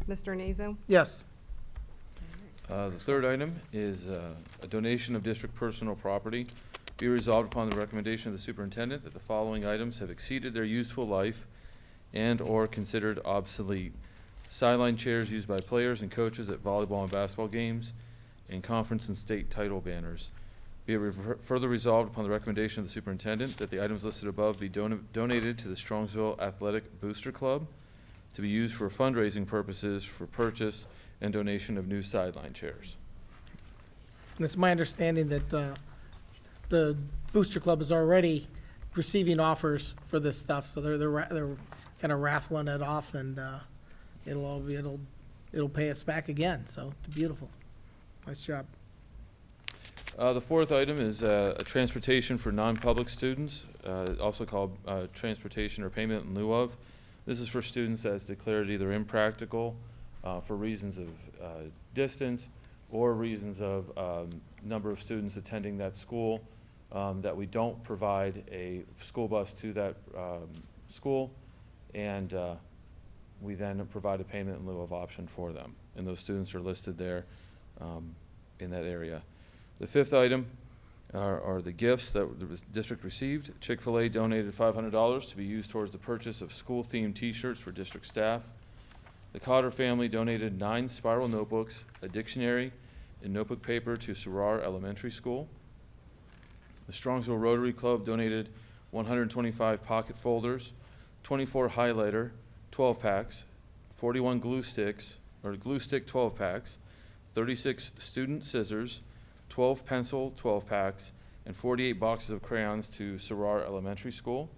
Mr. Nazo? Yes. The third item is a donation of district personal property. Be resolved upon the recommendation of the superintendent that the following items have exceeded their useful life and/or considered obsolete. Sideline chairs used by players and coaches at volleyball and basketball games, and conference and state title banners. Be it further resolved upon the recommendation of the superintendent that the items listed above be donated to the Strongsville Athletic Booster Club to be used for fundraising purposes for purchase and donation of new sideline chairs. And it's my understanding that the Booster Club is already receiving offers for this stuff, so they're kind of raffling it off, and it'll pay us back again, so it's beautiful. Nice job. The fourth item is a transportation for non-public students, also called transportation or payment in lieu of. This is for students that's declared either impractical for reasons of distance or reasons of number of students attending that school, that we don't provide a school bus to that school, and we then provide a payment in lieu of option for them. And those students are listed there in that area. The fifth item are the gifts that the district received. Chick-fil-A donated $500 to be used towards the purchase of school-themed T-shirts for district staff. The Cotter family donated 9 spiral notebooks, a dictionary, and notebook paper to Sarar Elementary School. The Strongsville Rotary Club donated 125 pocket folders, 24 highlighter 12-packs, 41 glue sticks, or glue stick 12-packs, 36 student scissors, 12 pencil 12-packs, and 48 boxes of crayons to Sarar Elementary School.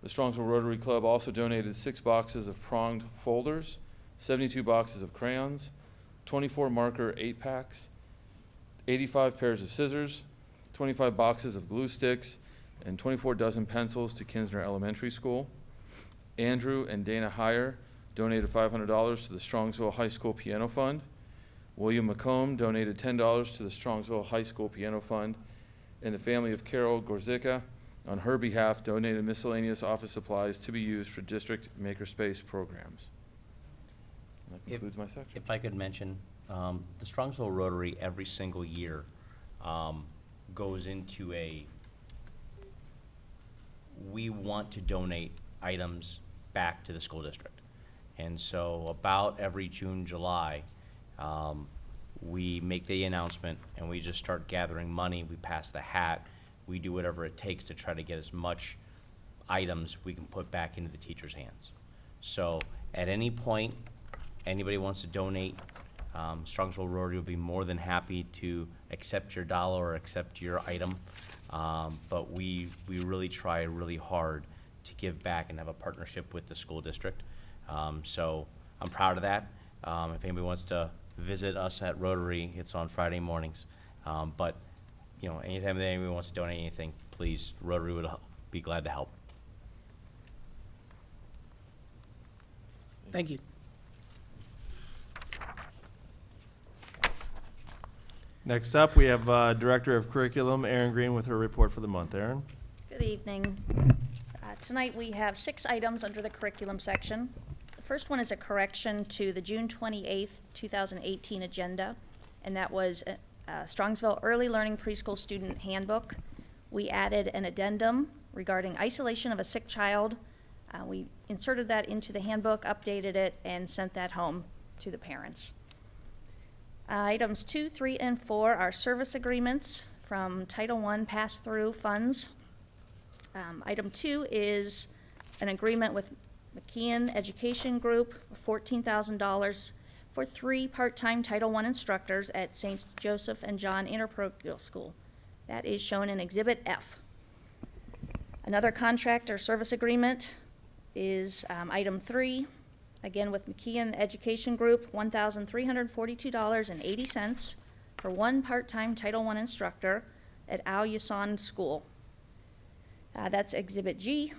The Strongsville Rotary Club also donated 6 boxes of pronged folders, 72 boxes of crayons, 24 marker 8-packs, 85 pairs of scissors, 25 boxes of glue sticks, and 24 dozen pencils to Kinsner Elementary School. Andrew and Dana Heyer donated $500 to the Strongsville High School Piano Fund. William McComb donated $10 to the Strongsville High School Piano Fund, and the family of Carol Gorzyka, on her behalf, donated miscellaneous office supplies to be used for district makerspace programs. And that concludes my section. If I could mention, the Strongsville Rotary every single year goes into we want to donate items back to the school district. And so about every June, July, we make the announcement and we just start gathering money. We pass the hat. We do whatever it takes to try to get as much items we can put back into the teachers' hands. So at any point, anybody wants to donate, Strongsville Rotary will be more than happy to accept your dollar or accept your item. But we really try really hard to give back and have a partnership with the school district. So I'm proud of that. If anybody wants to visit us at Rotary, it's on Friday mornings. But, you know, anytime that anybody wants to donate anything, please, Rotary would be glad to help. Thank you. Next up, we have Director of Curriculum, Erin Green, with her report for the month. Erin? Good evening. Tonight we have 6 items under the curriculum section. The first one is a correction to the June 28th, 2018 agenda, and that was Strongsville Early Learning Preschool Student Handbook. We added an addendum regarding isolation of a sick child. We inserted that into the handbook, updated it, and sent that home to the parents. Items 2, 3, and 4 are service agreements from Title I pass-through funds. Item 2 is an agreement with McKeon Education Group, $14,000 for 3 part-time Title I instructors at St. Joseph and John Interparochial School. That is shown in Exhibit F. Another contract or service agreement is item 3, again with McKeon Education Group, $1,342.80 for 1 part-time Title I instructor at Al Yasan School. That's Exhibit G.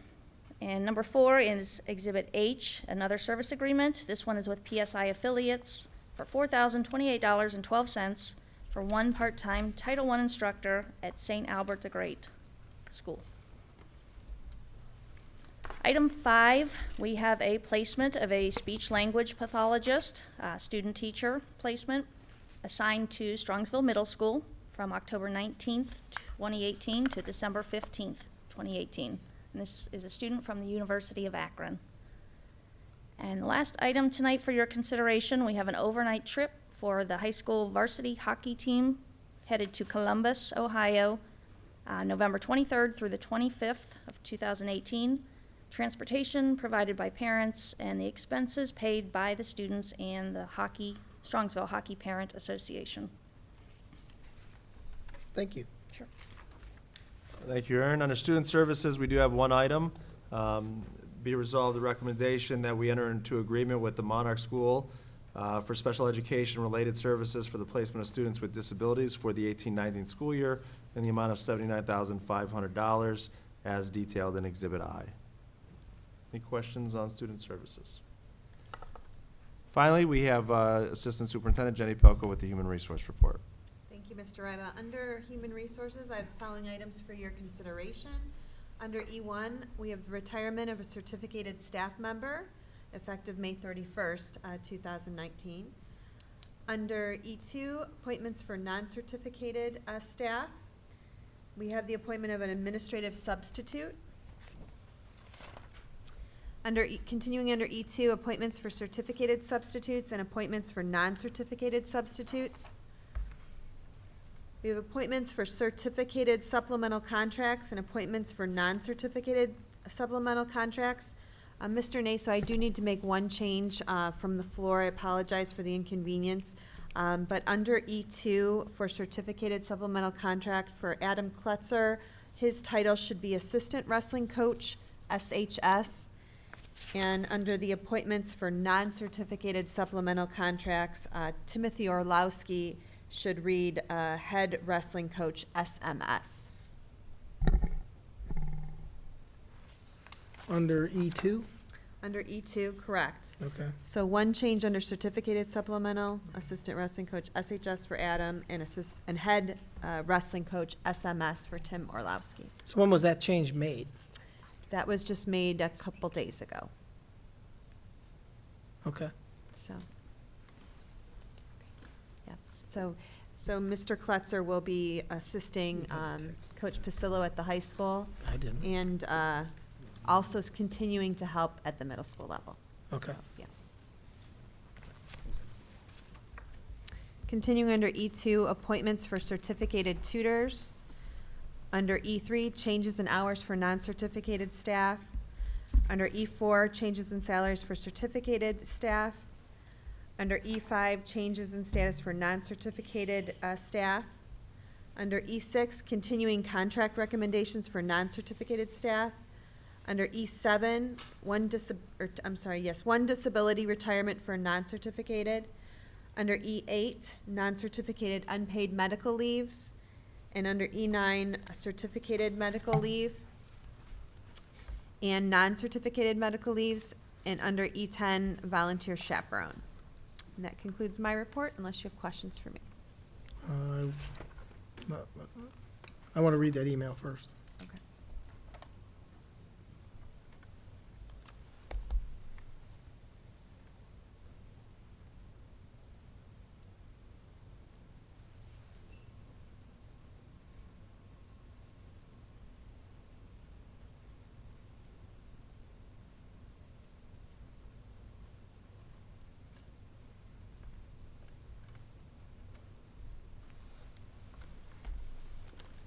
And number 4 is Exhibit H, another service agreement. This one is with PSI Affiliates for $4,028.12 for 1 part-time Title I instructor at St. Albert the Great School. Item 5, we have a placement of a speech-language pathologist, student teacher placement, assigned to Strongsville Middle School from October 19th, 2018 to December 15th, 2018. And this is a student from the University of Akron. And the last item tonight for your consideration, we have an overnight trip for the high school varsity hockey team headed to Columbus, Ohio, November 23rd through the 25th of 2018. Transportation provided by parents and the expenses paid by the students and the Strongsville Hockey Parent Association. Thank you. Sure. Thank you, Erin. Under Student Services, we do have one item. Be resolved the recommendation that we enter into agreement with the Monarch School for special education-related services for the placement of students with disabilities for the 18-19 school year in the amount of $79,500 as detailed in Exhibit I. Any questions on Student Services? Finally, we have Assistant Superintendent Jenny Pelko with the Human Resource Report. Thank you, Mr. Ryba. Under Human Resources, I have the following items for your consideration. Under E1, we have the retirement of a certificated staff member, effective May 31st, 2019. Under E2, appointments for non-certificated staff, we have the appointment of an administrative substitute. Continuing under E2, appointments for certificated substitutes and appointments for non-certificated substitutes. We have appointments for certificated supplemental contracts and appointments for non-certificated supplemental contracts. Mr. Naso, I do need to make one change from the floor. I apologize for the inconvenience. But under E2 for certificated supplemental contract for Adam Kletzer, his title should be Assistant Wrestling Coach, SHS. And under the appointments for non-certificated supplemental contracts, Timothy Orlowski should read Head Wrestling Coach, SMS. Under E2? Under E2, correct. Okay. So one change under certificated supplemental, Assistant Wrestling Coach, SHS for Adam, and Head Wrestling Coach, SMS for Tim Orlowski. So when was that change made? That was just made a couple days ago, Okay. so. Yeah, so Mr. Kletzer will be assisting Coach Pasillo at the high school I didn't. and also is continuing to help at the middle school level. Okay. Yeah. Continuing under E2, appointments for certificated tutors. Under E3, changes in hours for non-certificated staff. Under E4, changes in salaries for certificated staff. Under E5, changes in status for non-certificated staff. Under E6, continuing contract recommendations for non-certificated staff. Under E7, one disability retirement for non-certificated. Under E8, non-certificated unpaid medical leaves. And under E9, certificated medical leave and non-certificated medical leaves. And under E10, volunteer chaperone. And that concludes my report, unless you have questions for me. I want to read that email first. Okay.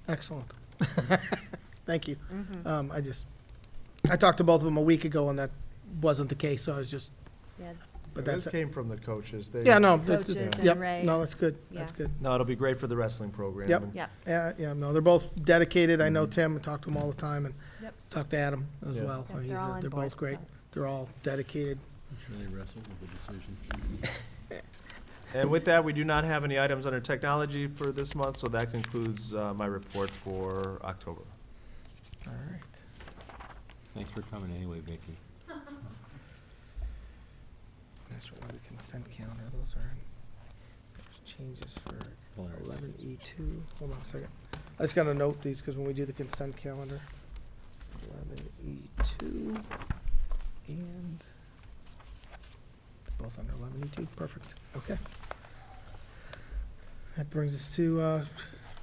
Excellent. Thank you. I talked to both of them a week ago, and that wasn't the case, so I was just, Yeah, but This that's, came from the coaches. They- yeah, no. Coaches and Yep, Ray. no, that's good, that's Yeah. good. No, it'll be great for the wrestling program. Yep. and- yeah. Yeah, no, they're both dedicated. I know Tim, I talk to him all the time, and Yep. talk to Adam as Yeah. well. Yep, He's they're all on they're board, both great. so. They're all dedicated. I'm sure they wrestled with the decision. And with that, we do not have any items under technology for this month, so that concludes my report for October. All right. Thanks for coming anyway, Vicky. That's what the consent calendar, those are, there's changes for Polaris. 11E2. Hold on a second. I just gotta note these, because when we do the consent calendar, 11E2 and both under 11E2, perfect, okay. That brings us to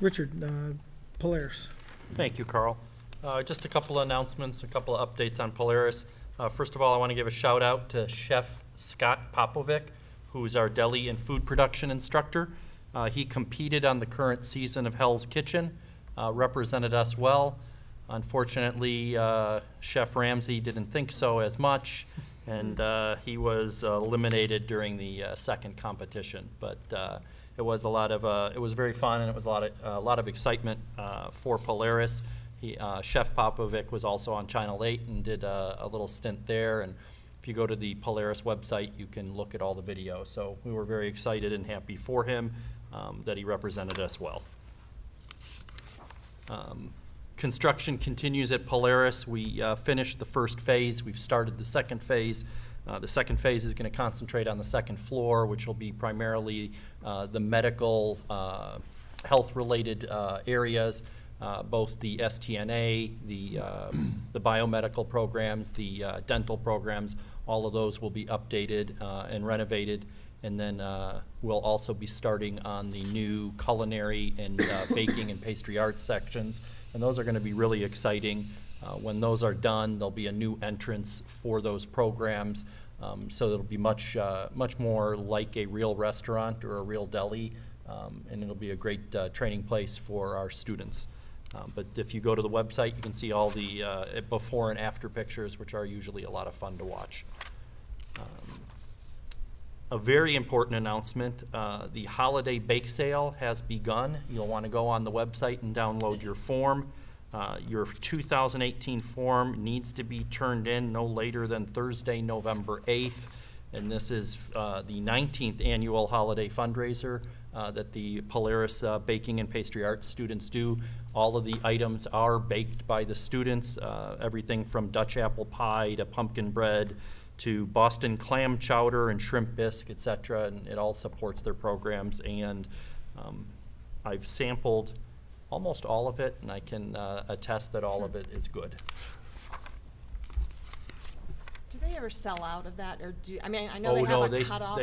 Richard, Polaris. Thank you, Carl. Just a couple of announcements, a couple of updates on Polaris. First of all, I want to give a shout out to Chef Scott Popovic, who is our deli and food production instructor. He competed on the current season of Hell's Kitchen, represented us well. Unfortunately, Chef Ramsay didn't think so as much, and he was eliminated during the second competition. But it was it was very fun, and it was a lot of excitement for Polaris. Chef Popovic was also on Channel 8 and did a little stint there. And if you go to the Polaris website, you can look at all the videos. So we were very excited and happy for him that he represented us well. Construction continues at Polaris. We finished the first phase. We've started the second phase. The second phase is going to concentrate on the second floor, which will be primarily the medical, health-related areas. Both the STNA, the biomedical programs, the dental programs, all of those will be updated and renovated. And then we'll also be starting on the new culinary and baking and pastry arts sections. And those are going to be really exciting. When those are done, there'll be a new entrance for those programs. So it'll be much more like a real restaurant or a real deli. And it'll be a great training place for our students. But if you go to the website, you can see all the before and after pictures, which are usually a lot of fun to watch. A very important announcement, the holiday bake sale has begun. You'll want to go on the website and download your form. Your 2018 form needs to be turned in no later than Thursday, November 8th. And this is the 19th annual holiday fundraiser that the Polaris Baking and Pastry Arts students do. All of the items are baked by the students, everything from Dutch apple pie to pumpkin bread to Boston clam chowder and shrimp bisque, etc. And it all supports their programs. And I've sampled almost all of it, and I can attest that all of it is good. Do they ever sell out of that, or do, I mean, I know Oh, they no, have they a cutoff.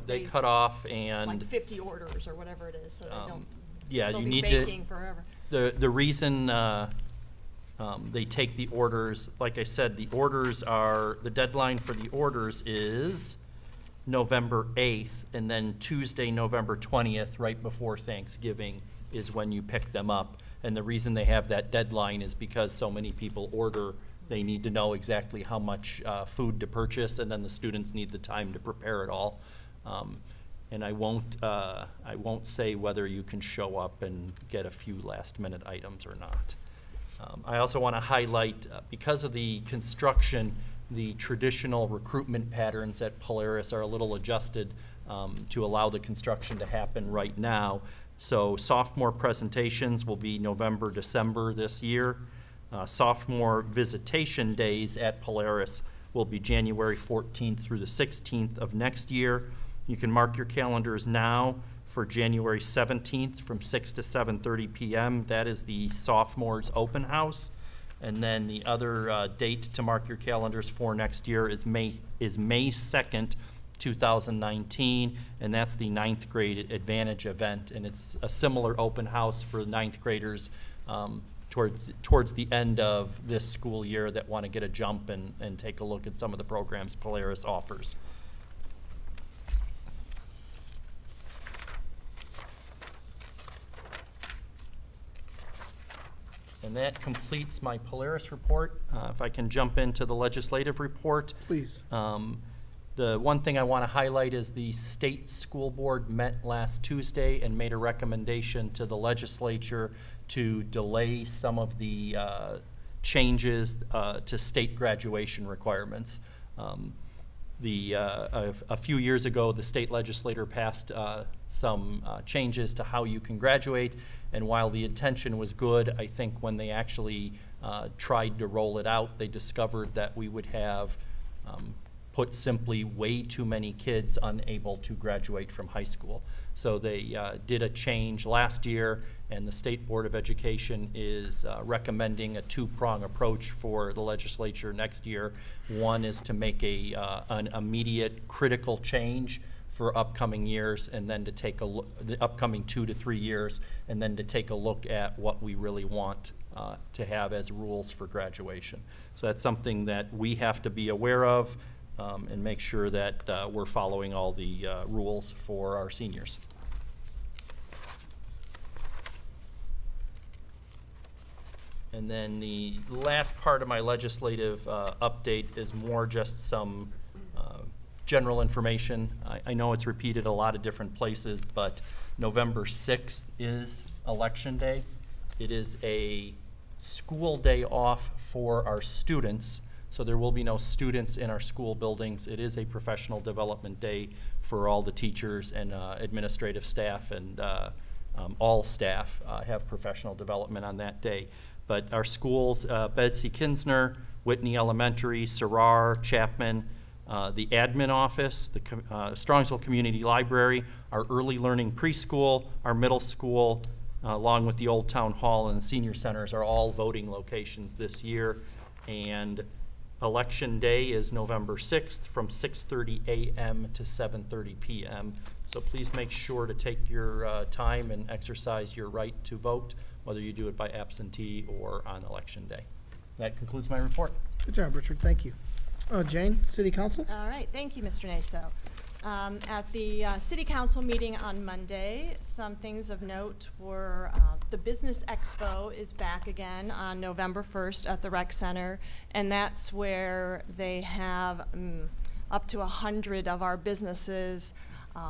they cut off, Like and 50 orders or whatever it is, so they don't, yeah, they'll you be need to. baking forever. The reason they take the orders, like I said, the deadline for the orders is November 8th, and then Tuesday, November 20th, right before Thanksgiving, is when you pick them up. And the reason they have that deadline is because so many people order, they need to know exactly how much food to purchase, and then the students need the time to prepare it all. And I won't say whether you can show up and get a few last-minute items or not. I also want to highlight, because of the construction, the traditional recruitment patterns at Polaris are a little adjusted to allow the construction to happen right now. So sophomore presentations will be November, December this year. Sophomore visitation days at Polaris will be January 14th through the 16th of next year. You can mark your calendars now for January 17th from 6 to 7:30 p.m. That is the sophomores open house. And then the other date to mark your calendars for next year is May 2nd, 2019, and that's the 9th grade Advantage event. And it's a similar open house for 9th graders towards the end of this school year that want to get a jump and take a look at some of the programs Polaris offers. And that completes my Polaris report. If I can jump into the legislative report. Please. The one thing I want to highlight is the state school board met last Tuesday and made a recommendation to the legislature to delay some of the changes to state graduation requirements. A few years ago, the state legislature passed some changes to how you can graduate, and while the intention was good, I think when they actually tried to roll it out, they discovered that we would have, put simply, way too many kids unable to graduate from high school. So they did a change last year, and the State Board of Education is recommending a two-prong approach for the legislature next year. One is to make an immediate critical change for upcoming years, and then to take a look, the upcoming 2 to 3 years, and then to take a look at what we really want to have as rules for graduation. So that's something that we have to be aware of and make sure that we're following all the rules for our seniors. And then the last part of my legislative update is more just some general information. I know it's repeated a lot of different places, but November 6th is Election Day. It is a school day off for our students, so there will be no students in our school buildings. It is a professional development day for all the teachers and administrative staff, and all staff have professional development on that day. But our schools, Betsy Kinsner, Whitney Elementary, Sarrar, Chapman, the admin office, the Strongsville Community Library, our early learning preschool, our middle school, along with the Old Town Hall and the senior centers are all voting locations this year. And Election Day is November 6th from 6:30 a.m. to 7:30 p.m. So please make sure to take your time and exercise your right to vote, whether you do it by absentee or on Election Day. That concludes my report. Good job, Richard. Thank you. Jane, City Council? All right, thank you, Mr. Naso. At the City Council meeting on Monday, some things of note were the Business Expo is back again on November 1st at the Rec Center, and that's where they have up to 100 of our businesses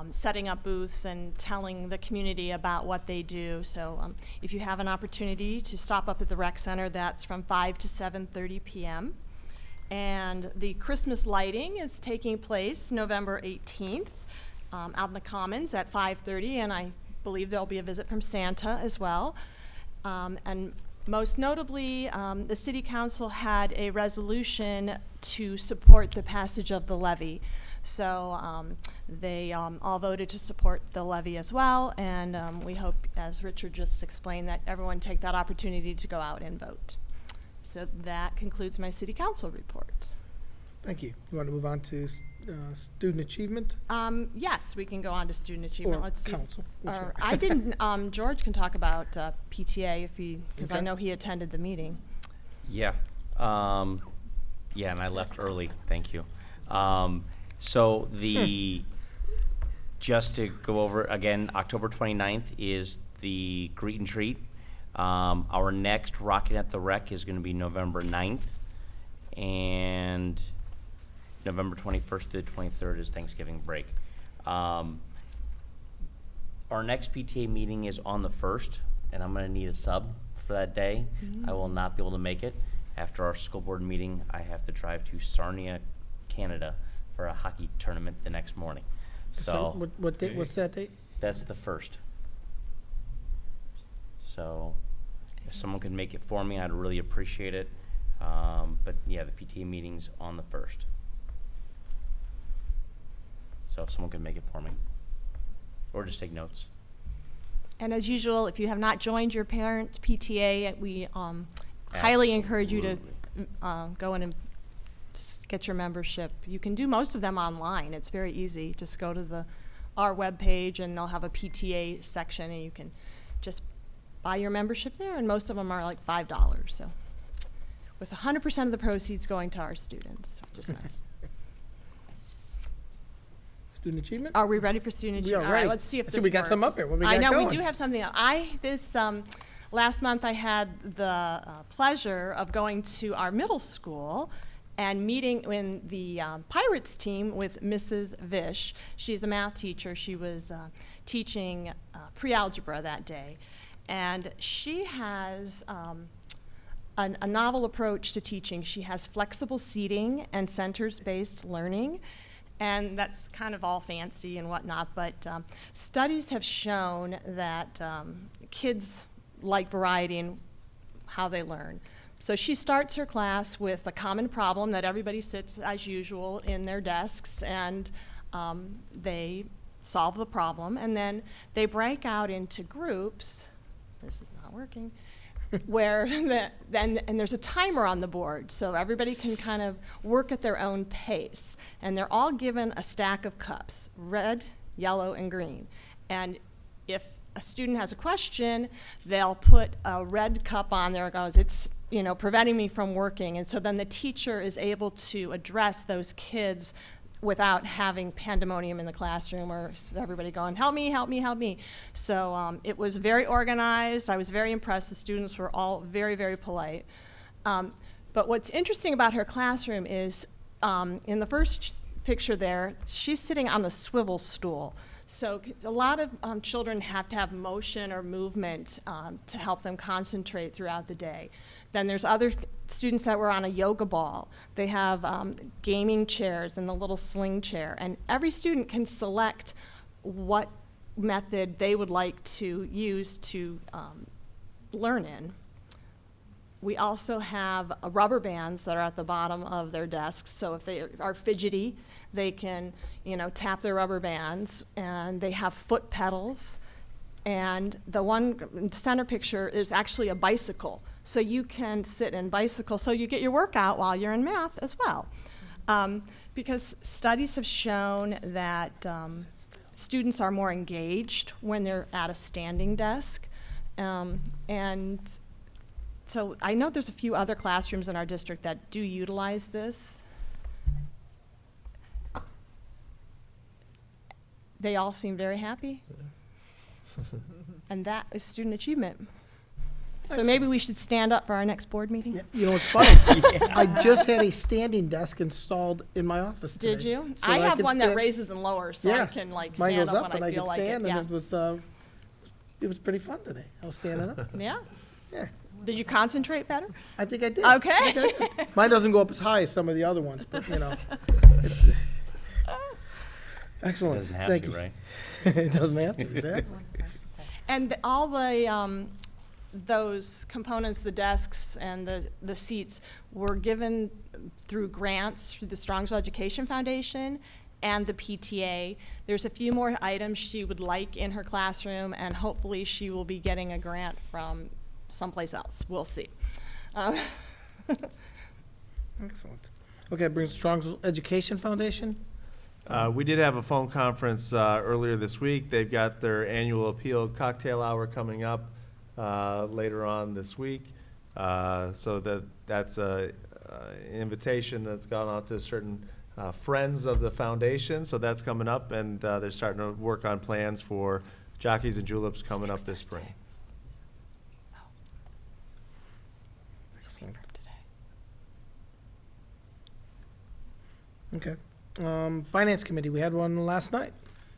setting up booths and telling the community about what they do. So if you have an opportunity to stop up at the Rec Center, that's from 5 to 7:30 p.m. And the Christmas lighting is taking place November 18th out in the Commons at 5:30, and I believe there'll be a visit from Santa as well. And most notably, the City Council had a resolution to support the passage of the levy. So they all voted to support the levy as well, and we hope, as Richard just explained, that everyone take that opportunity to go out and vote. So that concludes my City Council report. Thank you. You want to move on to student achievement? Yes, we can go on to student achievement. Or Let's see. council, Or whichever. I didn't. George can talk about PTA if he, because I Okay. know he attended the meeting. Yeah. Yeah, and I left early. Thank you. So just to go over again, October 29th is the greet and treat. Our next Rockin' at the Rec is going to be November 9th, and November 21st to the 23rd is Thanksgiving break. Our next PTA meeting is on the 1st, and I'm going to need a sub for that day. I will not be able to make it. After our school board meeting, I have to drive to Sarnia, Canada for a hockey tournament the next morning. So What date, what's that date? that's the 1st. So if someone could make it for me, I'd really appreciate it. But yeah, the PTA meeting's on the 1st. So if someone could make it for me, or just take notes. And as usual, if you have not joined your parent PTA, we highly encourage you to go in and get your membership. You can do most of them online. It's very easy. Just go to our webpage, and they'll have a PTA section, and you can just buy your membership there, and most of them are like $5. So with 100% of the proceeds going to our students, which is nice. Student achievement? Are we ready for student We achievement? are All right, ready. let's see if Let's this see, we got some works. up here. What we I got know, we going? do have something up. Last month I had the pleasure of going to our middle school and meeting in the Pirates team with Mrs. Vish. She's a math teacher. She was teaching pre-algebra that day. And she has a novel approach to teaching. She has flexible seating and centers-based learning. And that's kind of all fancy and whatnot, but studies have shown that kids like variety in how they learn. So she starts her class with a common problem that everybody sits as usual in their desks, and they solve the problem, and then they break out into groups. This is not working. Where and there's a timer on the board, so everybody can kind of work at their own pace. And they're all given a stack of cups, red, yellow, and green. And if a student has a question, they'll put a red cup on there and goes, it's preventing me from working. And so then the teacher is able to address those kids without having pandemonium in the classroom or everybody going, help me, help me, help me. So it was very organized. I was very impressed. The students were all very, very polite. But what's interesting about her classroom is in the first picture there, she's sitting on the swivel stool. So a lot of children have to have motion or movement to help them concentrate throughout the day. Then there's other students that were on a yoga ball. They have gaming chairs and the little sling chair. And every student can select what method they would like to use to learn in. We also have rubber bands that are at the bottom of their desks. So if they are fidgety, they can, tap their rubber bands. And they have foot pedals. And the one in the center picture is actually a bicycle. So you can sit and bicycle. So you get your workout while you're in math as well. Because studies have shown that students are more engaged when they're at a standing desk. And so I know there's a few other classrooms in our district that do utilize this. They all seem very happy. And that is student achievement. So maybe we should stand up for our next board meeting? Yeah, you know, it's funny. I just had a standing desk installed in my office today. Did you? So I have can one that stand- raises and lowers, so I Yeah. can Mine stand goes up up when and I I feel can like it. stand, Yeah. and it was pretty fun today. I was standing up. Yeah. Yeah, Did you concentrate better? I think I did. Okay. I think I did. Mine doesn't go up as high as some of the other ones, but it's- excellent. Doesn't have Thank to, you. right? It doesn't have to, exactly. And all the those components, the desks and the seats, were given through grants through the Strongsville Education Foundation and the PTA. There's a few more items she would like in her classroom, and hopefully she will be getting a grant from someplace else. We'll see. Excellent. Okay, that brings Strongsville Education Foundation. We did have a phone conference earlier this week. They've got their annual appeal cocktail hour coming up later on this week. So that's a invitation that's gone out to certain Friends of the Foundation, so that's coming up, and they're starting to work on plans for Jockeys and Juleps coming up this spring. Okay. Finance Committee, we had one last night.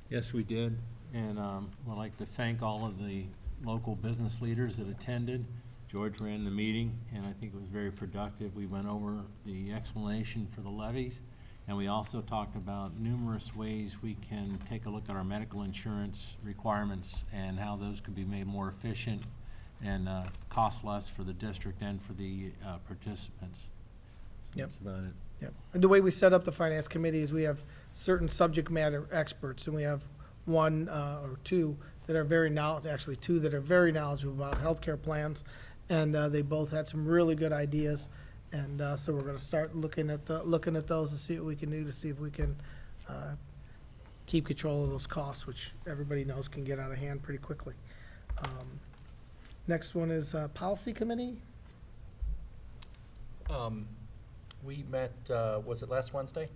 Yes, we did, and I'd like to thank all of the local business leaders that attended. George ran the meeting, and I think it was very productive. We went over the explanation for the levies, and we also talked about numerous ways we can take a look at our medical insurance requirements and how those could be made more efficient and cost less for the district and for the participants. So Yep. that's about it. Yep. And the way we set up the Finance Committee is we have certain subject matter experts, and we have one or two that are very knowledgeable, actually two that are very knowledgeable about healthcare plans, and they both had some really good ideas, and so we're going to start looking at those and see what we can do to see if we can keep control of those costs, which everybody knows can get out of hand pretty quickly. Next one is Policy Committee. We met, was it last Wednesday?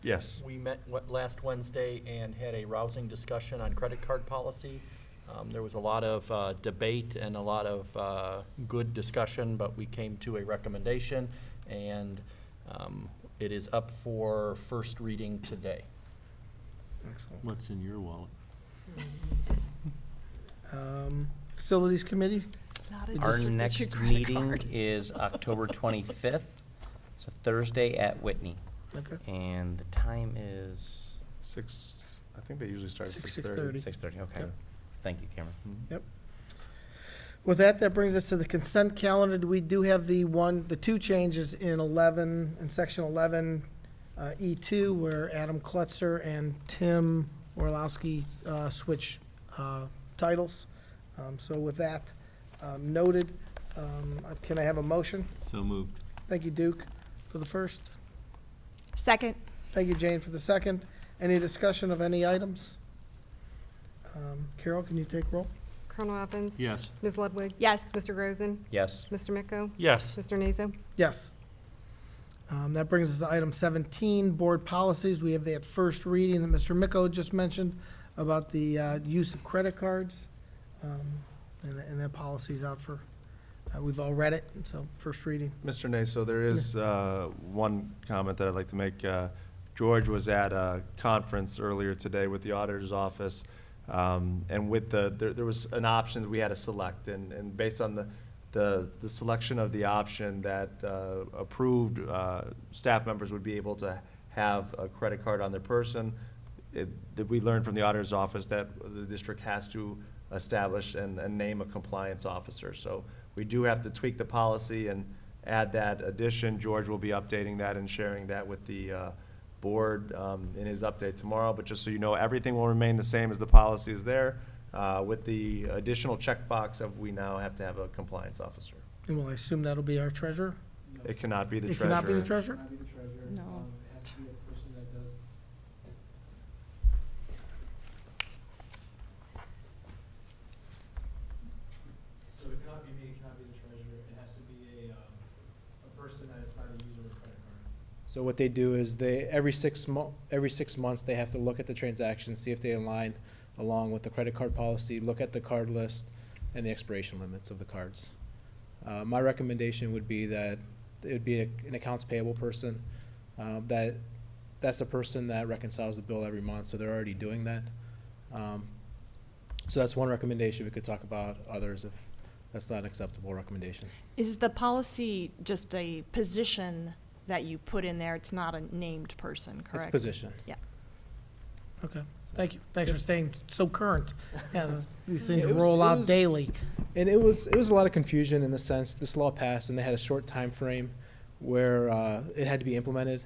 Yes. We met last Wednesday and had a rousing discussion on credit card policy. There was a lot of debate and a lot of good discussion, but we came to a recommendation, and it is up for first reading today. Excellent. What's in your wallet? Facilities Committee. Our next meeting is October 25th. It's a Thursday at Whitney, Okay. and the time is 6, I think they usually start at 6:30. 6:30. 6:30. Okay. Yep. Thank you, Cameron. Yep. With that brings us to the consent calendar. We do have the two changes in 11, in section 11, E2, where Adam Klutzer and Tim Orlowski switch titles. So with that noted, can I have a motion? So moved. Thank you, Duke, for the first. Second. Thank you, Jane, for the second. Any discussion of any items? Carol, can you take roll? Colonel Evans? Yes. Ms. Ludwig? Yes. Mr. Rosen? Yes. Mr. Micko? Yes. Mr. Nazo? Yes. That brings us to item 17, board policies. We have that first reading that Mr. Micko just mentioned about the use of credit cards. And that policy's out for, we've all read it, so first reading. Mr. Naso, there is one comment that I'd like to make. George was at a conference earlier today with the auditor's office, and with there was an option that we had to select, and based on the selection of the option that approved, staff members would be able to have a credit card on their person. That we learned from the auditor's office that the district has to establish and name a compliance officer. So we do have to tweak the policy and add that addition. George will be updating that and sharing that with the board in his update tomorrow. But just so you know, everything will remain the same as the policy is there, with the additional checkbox of we now have to have a compliance officer. And will I assume that'll be our treasurer? It cannot be the It treasurer. cannot be the treasurer? No. It has to be a person that does. So it cannot be me, it cannot be the treasurer, it has to be a person that is not a user of a credit card. So what they do is every 6 months, they have to look at the transactions, see if they align along with the credit card policy, look at the card list and the expiration limits of the cards. My recommendation would be that it would be an accounts payable person, that's the person that reconciles the bill every month, so they're already doing that. So that's one recommendation. We could talk about others if that's not an acceptable recommendation. Is the policy just a position that you put in there? It's not a named person, correct? It's position. Yeah. Okay, thank you. Thanks for staying so current. Yeah, these things It was- roll it out was- daily. And it was a lot of confusion in the sense this law passed and they had a short time frame where it had to be implemented.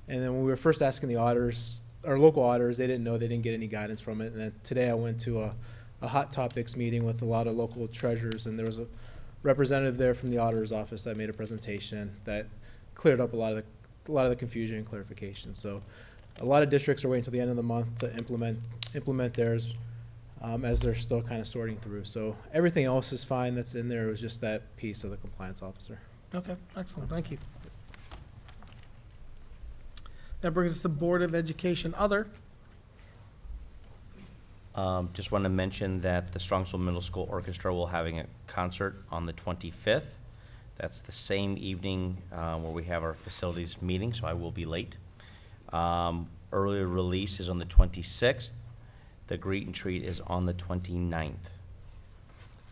And then when we were first asking the auditors, our local auditors, they didn't know, they didn't get any guidance from it. And then today I went to a hot topics meeting with a lot of local treasurers, and there was a representative there from the auditor's office that made a presentation that cleared up a lot of the confusion and clarification. So a lot of districts are waiting until the end of the month to implement theirs, as they're still kind of sorting through. So everything else is fine that's in there. It was just that piece of the compliance officer. Okay, excellent, thank you. That brings us to Board of Education Other. Just want to mention that the Strongsville Middle School Orchestra will having a concert on the 25th. That's the same evening where we have our facilities meeting, so I will be late. Earlier release is on the 26th. The greet and treat is on the 29th.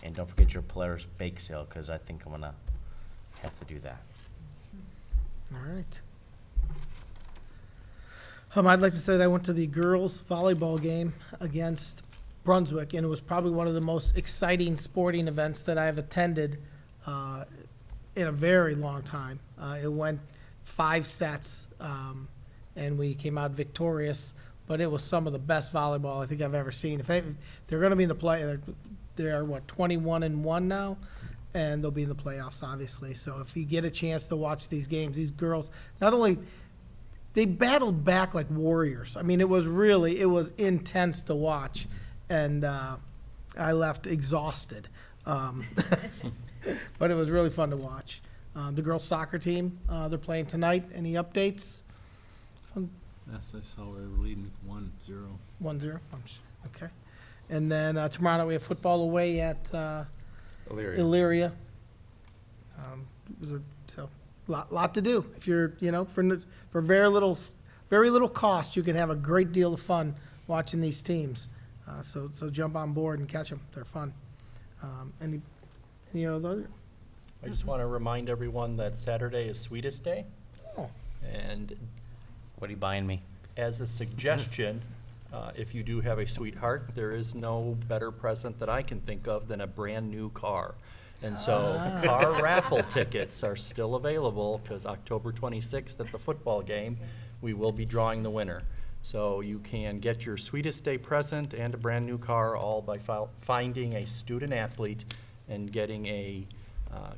And don't forget your Polaris bake sale, because I think I'm gonna have to do that. All right. I'd like to say that I went to the girls' volleyball game against Brunswick, and it was probably one of the most exciting sporting events that I have attended in a very long time. It went 5 sets, and we came out victorious, but it was some of the best volleyball I think I've ever seen. If they're going to be in the play, they're what, 21-1 now? And they'll be in the playoffs, obviously. So if you get a chance to watch these games, these girls, not only they battled back like warriors. I mean, it was intense to watch, and I left exhausted. But it was really fun to watch. The girls' soccer team, they're playing tonight. Any updates? Yes, I saw we were leading 1-0. 1-0, okay. And then tomorrow night we have football away at Elyria. It was a lot to do. If you're, for very little cost, you can have a great deal of fun watching these teams. So jump on board and catch them. They're fun. Any other? I just want to remind everyone that Saturday is Sweetest Day. Oh. And What are you buying me? as a suggestion, if you do have a sweetheart, there is no better present that I can think of than a brand-new car. And so car raffle tickets are still available, because October 26th at the football game, we will be drawing the winner. So you can get your Sweetest Day present and a brand-new car all by finding a student athlete and getting a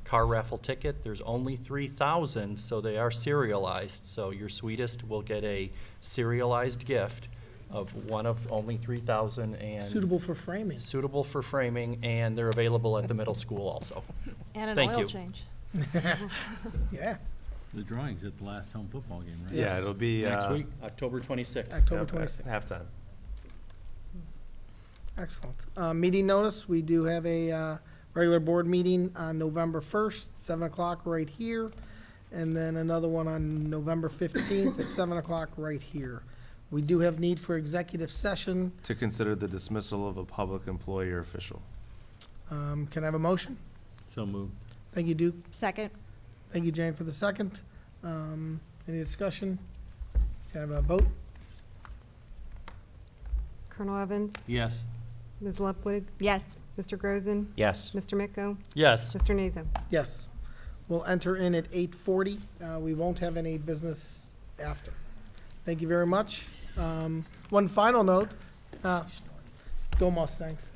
car raffle ticket. There's only 3,000, so they are serialized. So your sweetest will get a serialized gift of one of only 3,000, and Suitable for framing. suitable for framing, and they're available at the middle school also. And an Thank oil you. change. Yeah, The drawing's at the last home football game, right? Yeah, it'll be, Next week? October 26th. October 26th. halftime. Excellent. Meeting notice, we do have a regular board meeting on November 1st, 7 o'clock right here, and then another one on November 15th at 7 o'clock right here. We do have need for executive session. To consider the dismissal of a public employee or official. Can I have a motion? So moved. Thank you, Duke. Second. Thank you, Jane, for the second. Any discussion? Can I have a vote? Colonel Evans? Yes. Ms. Lepwood? Yes. Mr. Grozen? Yes. Mr. Micko? Yes. Mr. Nazo? Yes. We'll enter in at 8:40. We won't have any business after. Thank you very much. One final note. Go Mustangs.